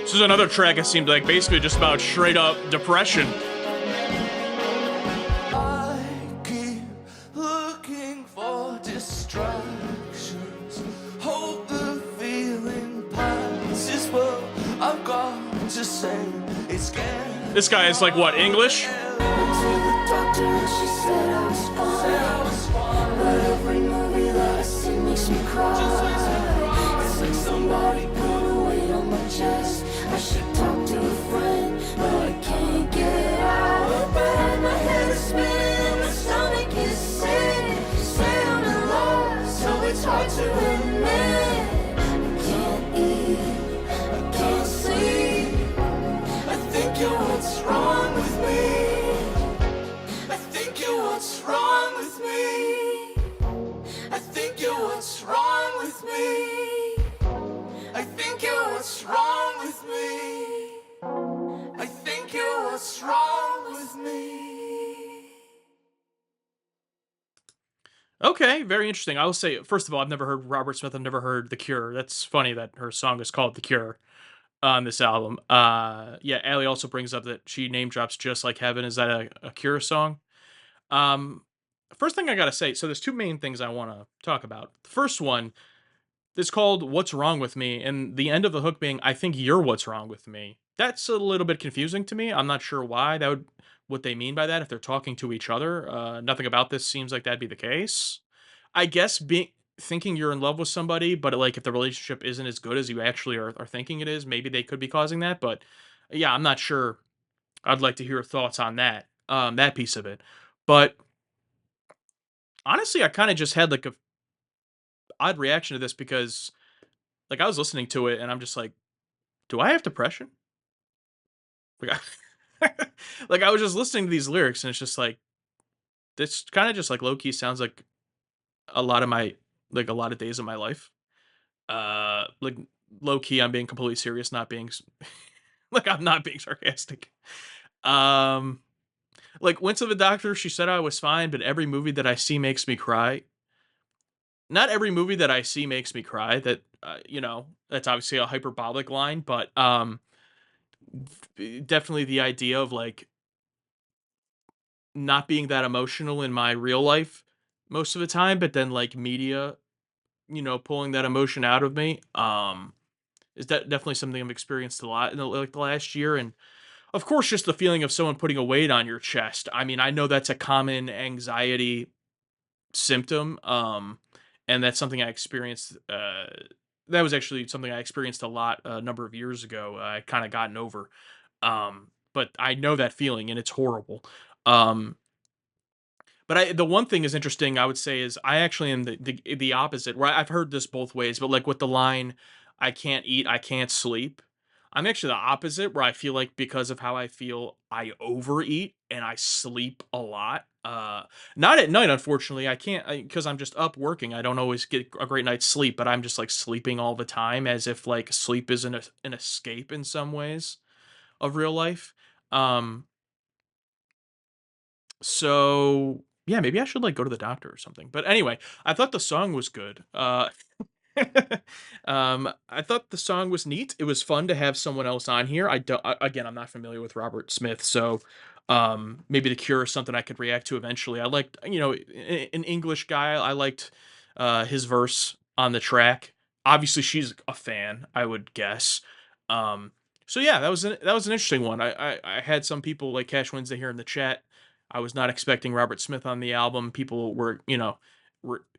So is another track that seemed like basically just about straight up depression. I keep looking for distractions. Hope the feeling passes, but I've got to say it's getting. This guy is like what, English? Went to the doctor and she said I was fine. But every movie that I see makes me cry. It's like somebody put a weight on my chest. I should talk to a friend, but I can't get out of bed. My head is spinning, my stomach is sick. Say I'm in love, so it's hard to admit. I can't eat, I can't sleep. I think you're what's wrong with me. I think you're what's wrong with me. I think you're what's wrong with me. I think you're what's wrong with me. I think you're what's wrong with me. Okay, very interesting. I will say, first of all, I've never heard Robert Smith. I've never heard The Cure. That's funny that her song is called The Cure on this album. Yeah, Allie also brings up that she name drops Just Like Heaven. Is that a Cure song? Um, First thing I gotta say, so there's two main things I want to talk about. The first one is called What's Wrong With Me, and the end of the hook being, I think you're what's wrong with me. That's a little bit confusing to me. I'm not sure why that would, what they mean by that, if they're talking to each other. Nothing about this seems like that'd be the case. I guess being thinking you're in love with somebody, but like if the relationship isn't as good as you actually are thinking it is, maybe they could be causing that. But yeah, I'm not sure. I'd like to hear your thoughts on that, that piece of it. But honestly, I kind of just had like a odd reaction to this because like I was listening to it and I'm just like, do I have depression? Like, like I was just listening to these lyrics and it's just like this kind of just like low key sounds like a lot of my like a lot of days of my life. Like low key, I'm being completely serious, not being like I'm not being sarcastic. Um, like went to the doctor. She said I was fine, but every movie that I see makes me cry. Not every movie that I see makes me cry. That you know, that's obviously a hyperbolic line, but definitely the idea of like not being that emotional in my real life most of the time, but then like media, you know, pulling that emotion out of me. Is that definitely something I've experienced a lot in like the last year, and of course, just the feeling of someone putting a weight on your chest. I mean, I know that's a common anxiety symptom, and that's something I experienced. That was actually something I experienced a lot a number of years ago. I kind of gotten over, but I know that feeling, and it's horrible. Um, but the one thing is interesting, I would say, is I actually am the opposite. Where I've heard this both ways, but like with the line, "I can't eat, I can't sleep." I'm actually the opposite, where I feel like because of how I feel, I overeat and I sleep a lot. Not at night, unfortunately. I can't because I'm just up working. I don't always get a great night's sleep, but I'm just like sleeping all the time, as if like sleep is an escape in some ways of real life. Um, so yeah, maybe I should like go to the doctor or something. But anyway, I thought the song was good. I thought the song was neat. It was fun to have someone else on here. Again, I'm not familiar with Robert Smith, so maybe The Cure is something I could react to eventually. I liked, you know, an English guy. I liked his verse on the track. Obviously, she's a fan, I would guess. Um, so yeah, that was an interesting one. I had some people like Cash Wednesday here in the chat. I was not expecting Robert Smith on the album. People were, you know,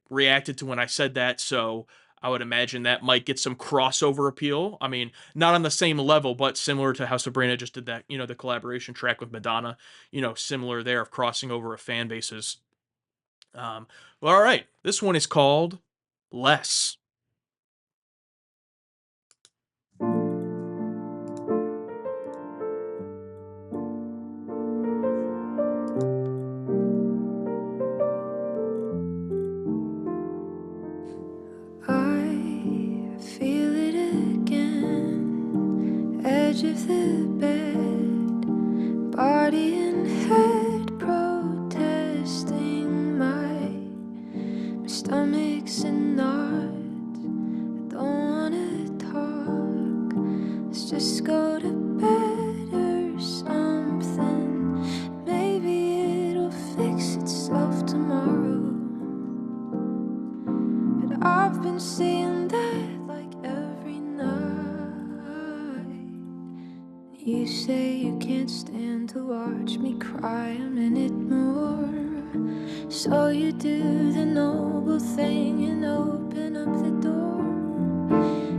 reacted to when I said that, so I would imagine that might get some crossover appeal. I mean, not on the same level, but similar to how Sabrina just did that, you know, the collaboration track with Madonna, you know, similar there of crossing over of fan bases. Well, all right. This one is called Less. I feel it again, edge of the bed, body and head protesting. My stomach's in knots. say you can't stand to watch me cry a minute more. So you do the noble thing and open up the door.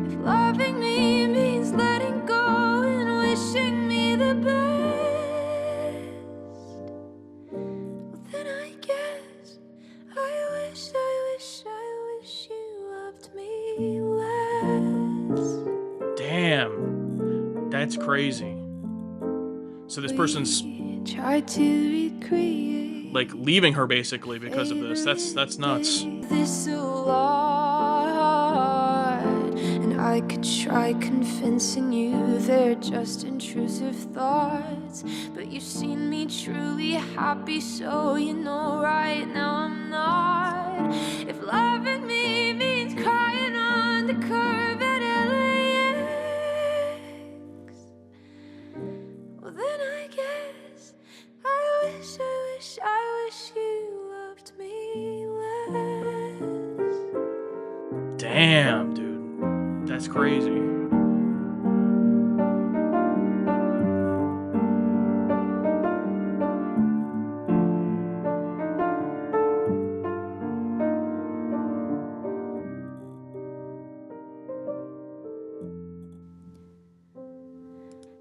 If loving me means letting go and wishing me the best, well then I guess I wish you loved me less. Damn, that's crazy. So this person's tried to recreate, like leaving her basically because of this. That's nuts. this a lot, and I could try convincing you they're just intrusive thoughts, but you've seen me truly happy, so you know right now I'm not. If loving me means crying on the curb at LAX, well then I guess I wish you loved me less. Damn, dude. That's crazy.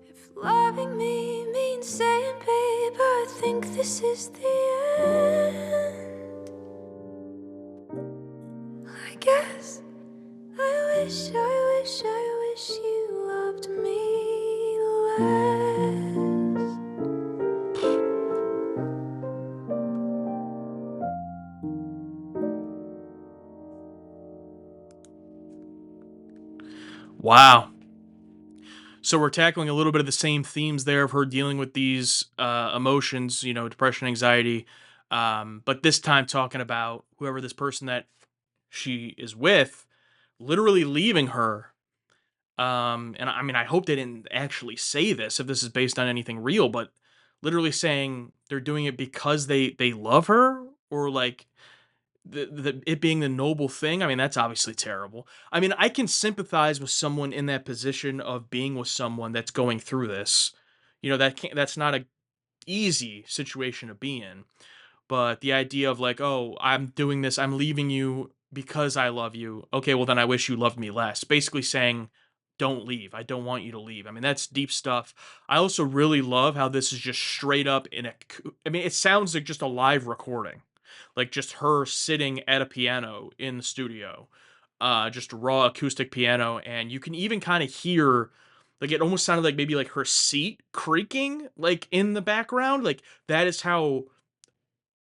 If loving me means saying, babe, I think this is the end, I guess I wish you loved me less. Wow. So we're tackling a little bit of the same themes there of her dealing with these emotions, you know, depression, anxiety, but this time talking about whoever this person that she is with literally leaving her. And I mean, I hope they didn't actually say this if this is based on anything real, but literally saying they're doing it because they love her, or like the it being the noble thing. I mean, that's obviously terrible. I mean, I can sympathize with someone in that position of being with someone that's going through this. You know, that's not a easy situation to be in. But the idea of like, oh, I'm doing this, I'm leaving you because I love you. Okay, well then I wish you loved me less. Basically saying, don't leave. I don't want you to leave. I mean, that's deep stuff. I also really love how this is just straight up I mean, it sounds like just a live recording. Like just her sitting at a piano in the studio. Just raw acoustic piano, and you can even kind of hear, like, it almost sounded like maybe like her seat creaking like in the background. Like that is how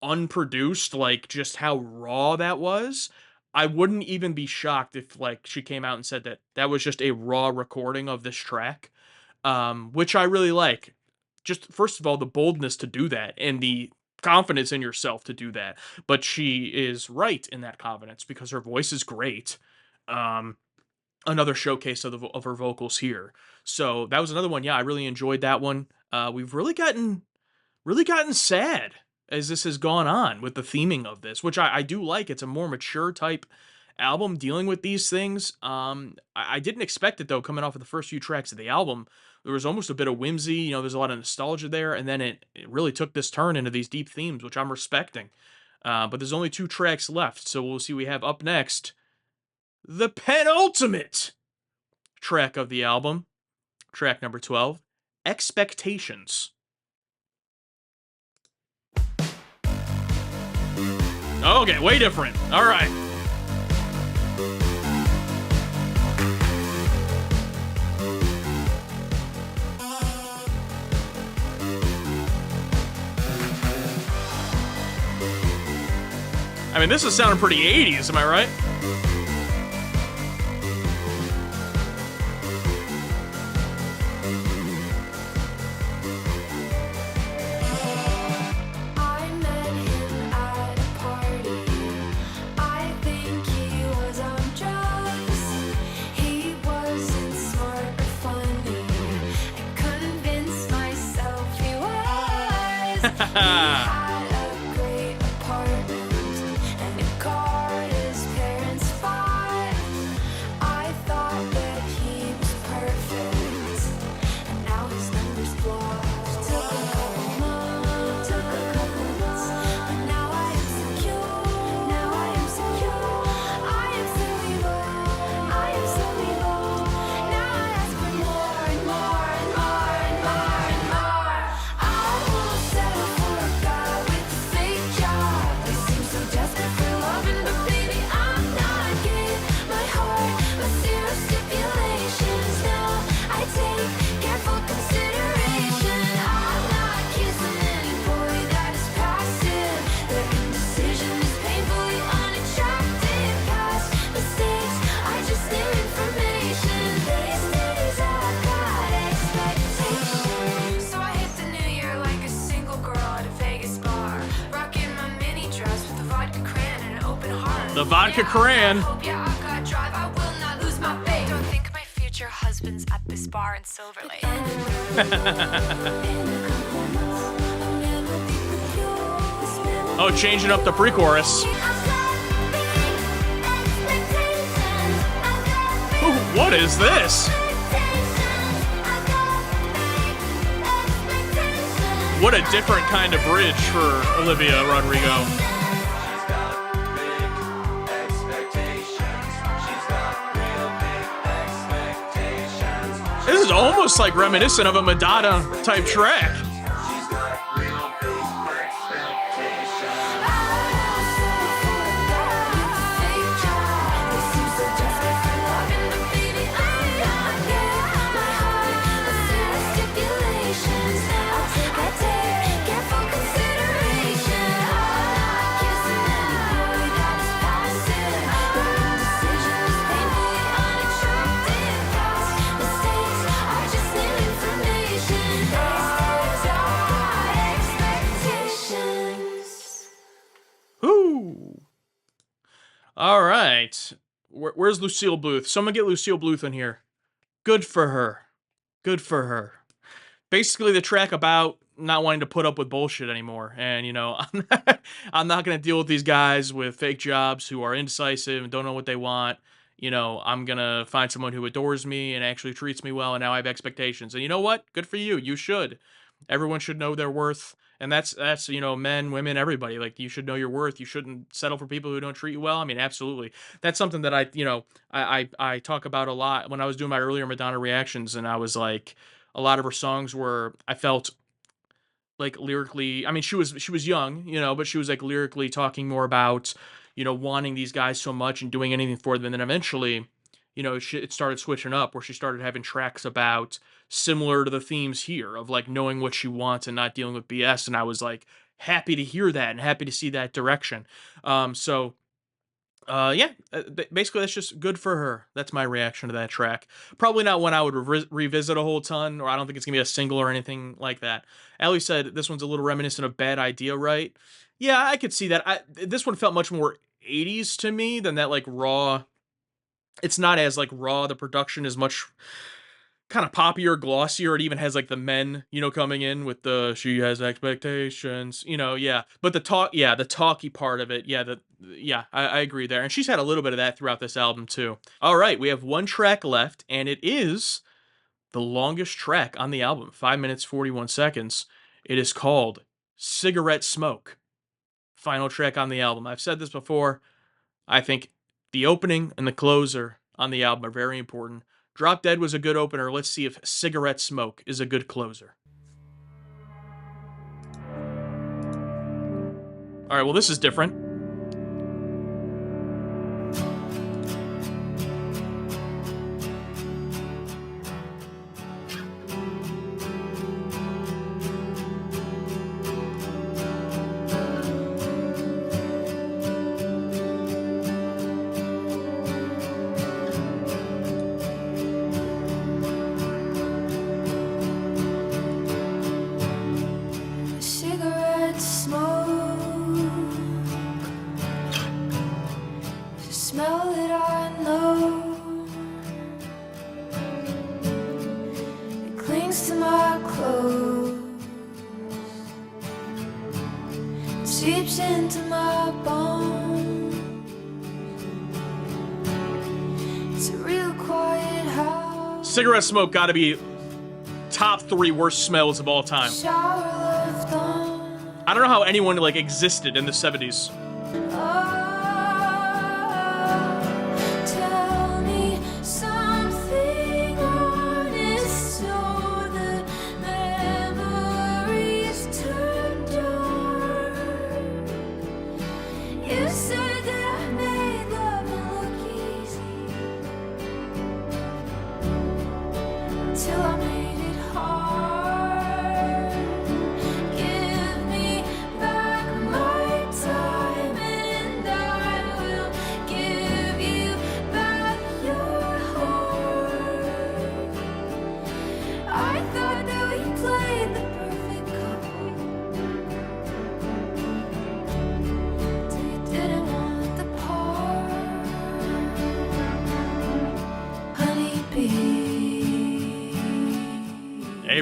unproduced, like just how raw that was. I wouldn't even be shocked if like she came out and said that that was just a raw recording of this track, which I really like. Just first of all, the boldness to do that and the confidence in yourself to do that. But she is right in that confidence because her voice is great. Um, Another showcase of her vocals here. So that was another one. Yeah, I really enjoyed that one. We've really gotten sad as this has gone on with the theming of this, which I do like. It's a more mature type album dealing with these things. I didn't expect it though, coming off of the first few tracks of the album. There was almost a bit of whimsy, you know, there's a lot of nostalgia there, and then it really took this turn into these deep themes, which I'm respecting. But there's only 2 tracks left, so we'll see. We have up next the penultimate track of the album, track number 12, Expectations. Okay, way different. All right. I mean, this is sounding pretty 80s, am I right? I met him at a party. I think he was on drugs. He wasn't smart or funny. I convinced myself he was. He had a great apartment and a car his parents bought. I thought that he was perfect, and now his numbers blow. The vodka crayon. Don't think my future husband's at this bar in Silver Lake. Oh, changing up the pre-chorus. What is this? What a different kind of bridge for Olivia Rodrigo. This is almost like reminiscent of a Madonna type track. All right. Where's Lucille Bluth? Someone get Lucille Bluth in here. Good for her. Good for her. Basically, the track about not wanting to put up with bullshit anymore. And, you know, I'm not going to deal with these guys with fake jobs who are indecisive and don't know what they want. You know, I'm going to find someone who adores me and actually treats me well, and now I have expectations. And you know what? Good for you. You should. Everyone should know their worth. And that's you know, men, women, everybody. Like, you should know your worth. You shouldn't settle for people who don't treat you well. I mean, absolutely. That's something that I talk about a lot when I was doing my earlier Madonna reactions, and I was like, a lot of her songs were, I felt like lyrically, I mean, she was young, you know, but she was like lyrically talking more about, you know, wanting these guys so much and doing anything for them. And then eventually, you know, it started switching up where she started having tracks about similar to the themes here of like knowing what she wants and not dealing with BS. And I was like happy to hear that and happy to see that direction. Basically that's just good for her. That's my reaction to that track. Probably not one I would revisit a whole ton, or I don't think it's gonna be a single or anything like that. Ellie said this one's a little reminiscent of Bad Idea, right? Yeah, I could see that. This one felt much more 80s to me than that like raw. It's not as like raw. The production is much kind of poppier, glossier. It even has like the men, you know, coming in with the she has expectations, you know, yeah. But the talky part of it, I agree there. And she's had a little bit of that throughout this album too. All right, we have one track left, and it is the longest track on the album, 5 minutes 41 seconds. It is called Cigarette Smoke. Final track on the album. I've said this before. I think the opening and the closer on the album are very important. Drop Dead was a good opener. Let's see if Cigarette Smoke is a good closer. All right, well, this is different. Cigarette smoke, the smell that I know, it clings to my clothes, it seeps into my bones. It's a real quiet house. Cigarette Smoke got to be top 3 worst smells of all time. Shower left on. I don't know how anyone like existed in the 70s. Tell me something honest so the memories turn dark. You said that I made love look easy till I made it hard. Give me back my time and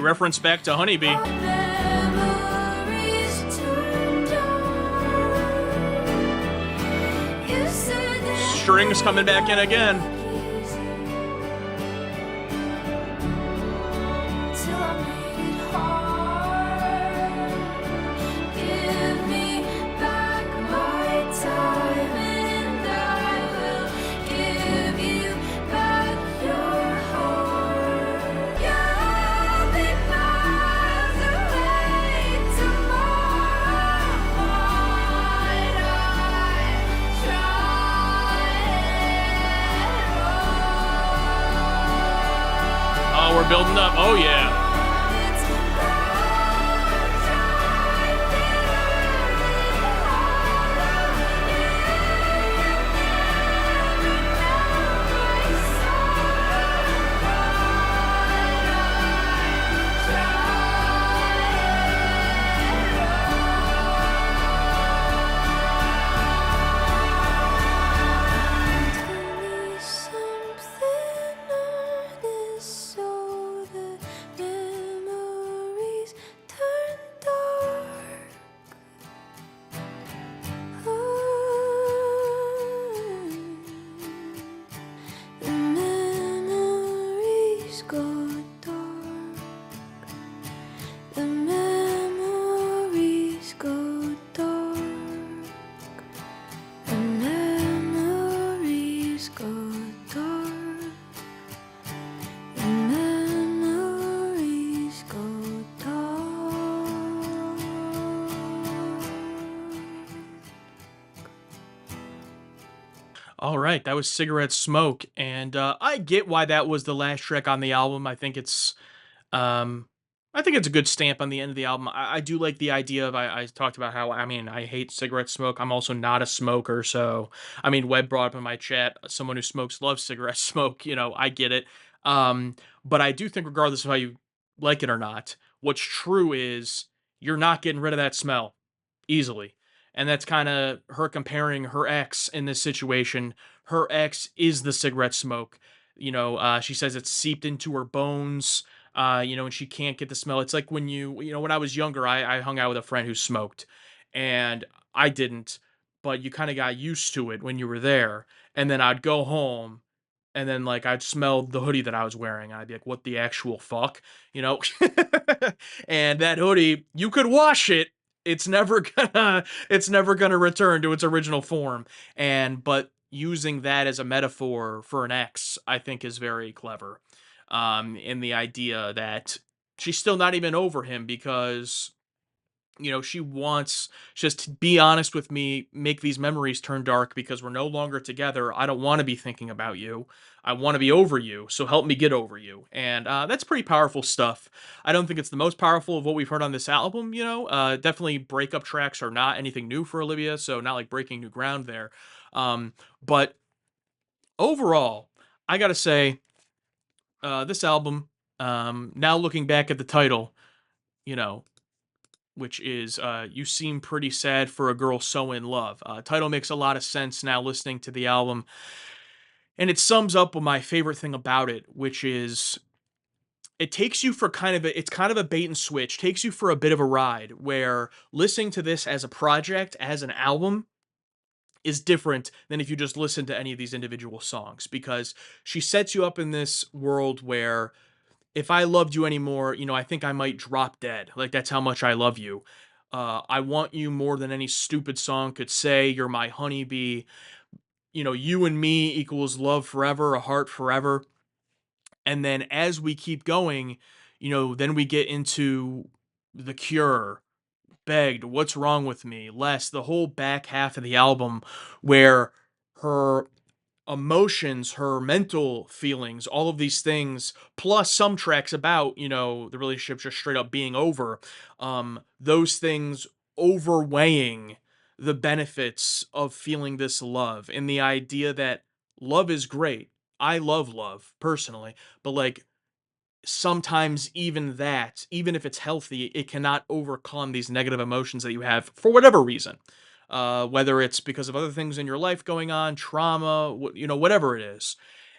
reference back to Honeybee. Memories turn dark. You said that Strings coming back in again. till I made it hard. Give me back my time and I will give you back your heart. You'll be miles away tomorrow. Might I try? Oh, we're building up. Oh, yeah. The memories go dark. The memories go dark. The memories go dark. All right, that was Cigarette Smoke, and I get why that was the last track on the album. Um, I think it's a good stamp on the end of the album. I do like the idea of I talked about how I hate cigarette smoke. I'm also not a smoker, so Webb brought up in my chat someone who smokes loves cigarette smoke. I get it. But I do think regardless of how you like it or not, what's true is you're not getting rid of that smell easily. And that's kind of her comparing her ex in this situation. Her ex is the cigarette smoke. She says it's seeped into her bones, and she can't get the smell. It's like when I was younger, I hung out with a friend who smoked, and I didn't, but you kind of got used to it when you were there. And then I'd go home, and then like I'd smell the hoodie that I was wearing, and I'd be like, "What the actual fuck?" You know? And that hoodie, you could wash it. It's never gonna return to its original form. But using that as a metaphor for an ex, I think is very clever. In the idea that she's still not even over him because she wants just to be honest with me, make these memories turn dark because we're no longer together. I don't want to be thinking about you. I want to be over you. So help me get over you. And that's pretty powerful stuff. I don't think it's the most powerful of what we've heard on this album. Definitely breakup tracks are not anything new for Olivia. So not like breaking new ground there. But overall, I got to say, this album, now looking back at the title, you know, which is You Seem Pretty Sad for a Girl So in Love. Title makes a lot of sense now listening to the album. And it sums up what my favorite thing about it, which is it takes you for it's kind of a bait and switch, takes you for a bit of a ride where listening to this as a project, as an album, is different than if you just listen to any of these individual songs because she sets you up in this world where if I loved you anymore, I think I might drop dead. Like, that's how much I love you. I want you more than any stupid song could say. You're my honeybee. You and me equals love forever, a heart forever. And then as we keep going, then we get into The Cure, Begged, What's Wrong with Me, Less, the whole back half of the album where her emotions, her mental feelings, all of these things, plus some tracks about, the relationship just straight up being over, those things overweighing the benefits of feeling this love and the idea that love is great. I love love personally, but like sometimes even that, even if it's healthy, it cannot overcome these negative emotions that you have for whatever reason. Whether it's because of other things in your life going on, trauma, whatever it is.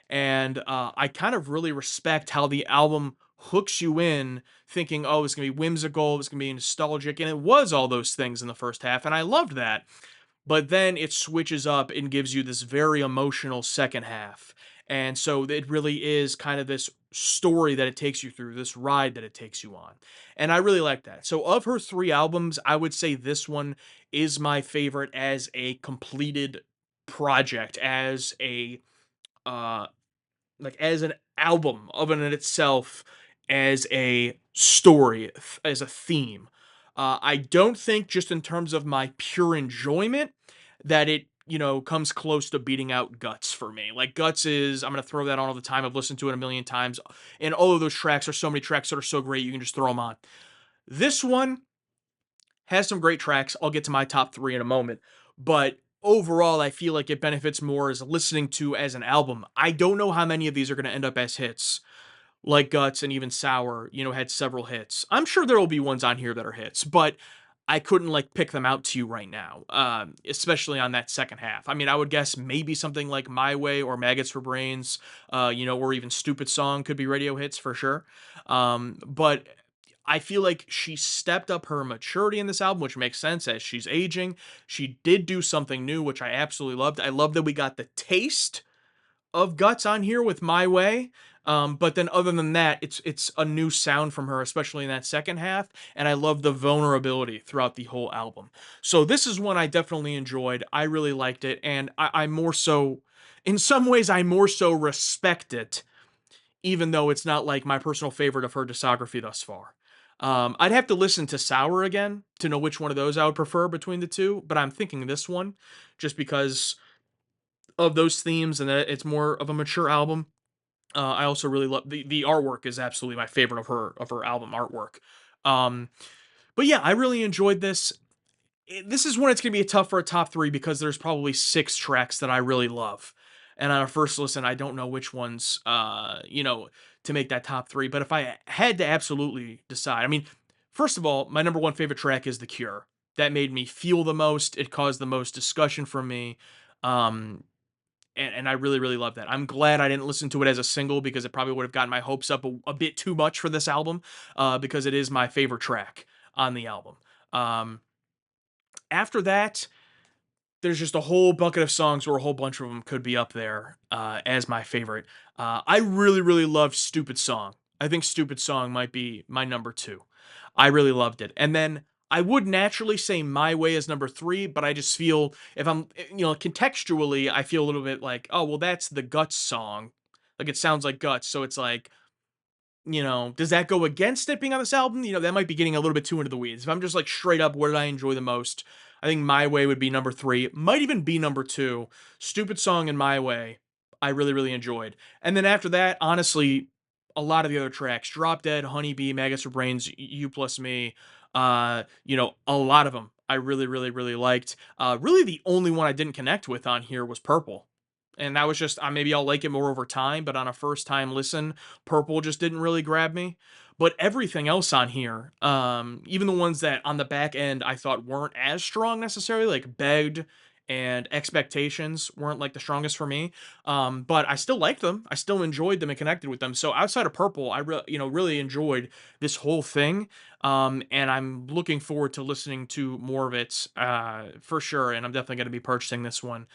And I kind of really respect how the album hooks you in thinking, oh, it's going to be whimsical, it's going to be nostalgic. And it was all those things in the first half. And I loved that. But then it switches up and gives you this very emotional second half. And so it really is kind of this story that it takes you through, this ride that it takes you on. And I really like that. So of her 3 albums, I would say this one is my favorite as a completed project, as a uh like as an album of in itself, as a story, as a theme. I don't think, just in terms of my pure enjoyment, that it, comes close to beating out Guts for me. Like, Guts is, I'm going to throw that on all the time. I've listened to it a million times. And all of those tracks are so many tracks that are so great, you can just throw them on. This one has some great tracks. I'll get to my top 3 in a moment. But overall, I feel like it benefits more as listening to as an album. I don't know how many of these are going to end up as hits, like Guts and even Sour, had several hits. I'm sure there will be ones on here that are hits, but I couldn't like pick them out to you right now, especially on that second half. I mean, I would guess maybe something like My Way or Maggots for Brains, or even Stupid Song could be radio hits for sure. But I feel like she stepped up her maturity in this album, which makes sense as she's aging. She did do something new, which I absolutely loved. I love that we got the taste of Guts on here with My Way. But then other than that, it's a new sound from her, especially in that second half, and I love the vulnerability throughout the whole album. So this is one I definitely enjoyed. I really liked it, and I more so, in some ways, I more so respect it, even though it's not like my personal favorite of her discography thus far. I'd have to listen to Sour again to know which one of those I would prefer between the two, but I'm thinking this one, just because of those themes and that it's more of a mature album. I also really love the artwork is absolutely my favorite of her album artwork. Um, but yeah, I really enjoyed this. This is when it's gonna be tough for a top 3 because there's probably 6 tracks that I really love, and on a first listen, I don't know which ones, to make that top 3. But if I had to absolutely decide, I mean, first of all, my number 1 favorite track is The Cure. That made me feel the most. It caused the most discussion from me. Um, and I really, really love that. I'm glad I didn't listen to it as a single because it probably would have gotten my hopes up a bit too much for this album, because it is my favorite track on the album. Um, After that, there's just a whole bucket of songs where a whole bunch of them could be up there as my favorite. I really, really love Stupid Song. I think Stupid Song might be my number 2. I really loved it. And then I would naturally say My Way is number 3, but I just feel if I'm, contextually, I feel a little bit like, oh, well, that's the Guts song. Like it sounds like Guts. So it's like, does that go against it being on this album? That might be getting a little bit too into the weeds. If I'm just like straight up, what did I enjoy the most? I think My Way would be number 3. Might even be number 2. Stupid Song and My Way, I really, really enjoyed. And then after that, honestly, a lot of the other tracks, Drop Dead, Honeybee, Maggots for Brains, You Plus Me, a lot of them I really, really, really liked. Really the only one I didn't connect with on here was Purple. And that was just, maybe I'll like it more over time, but on a first time listen, Purple just didn't really grab me. But everything else on here, even the ones that on the back end I thought weren't as strong necessarily, like Begged and Expectations weren't like the strongest for me. But I still liked them. I still enjoyed them and connected with them. So outside of Purple, I really enjoyed this whole thing. And I'm looking forward to listening to more of it for sure. And I'm definitely going to be purchasing this one.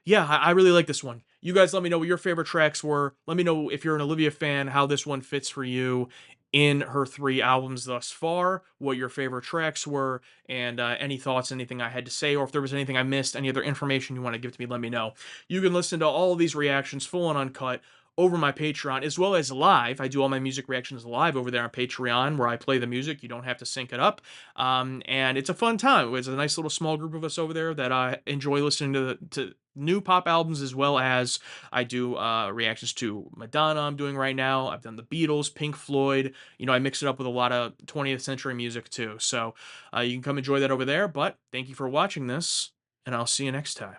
Yeah, I really like this one. You guys let me know what your favorite tracks were. Let me know if you're an Olivia fan, how this one fits for you in her 3 albums thus far, what your favorite tracks were, and any thoughts, anything I had to say, or if there was anything I missed, any other information you want to give to me, let me know. You can listen to all of these reactions full and uncut over my Patreon, as well as live. I do all my music reactions live over there on Patreon, where I play the music. You don't have to sync it up. And it's a fun time. It's a nice little small group of us over there that enjoy listening to new pop albums, as well as I do reactions to Madonna I'm doing right now. I've done the Beatles, Pink Floyd. I mix it up with a lot of 20th century music too. So you can come enjoy that over there. But thank you for watching this, and I'll see you next time.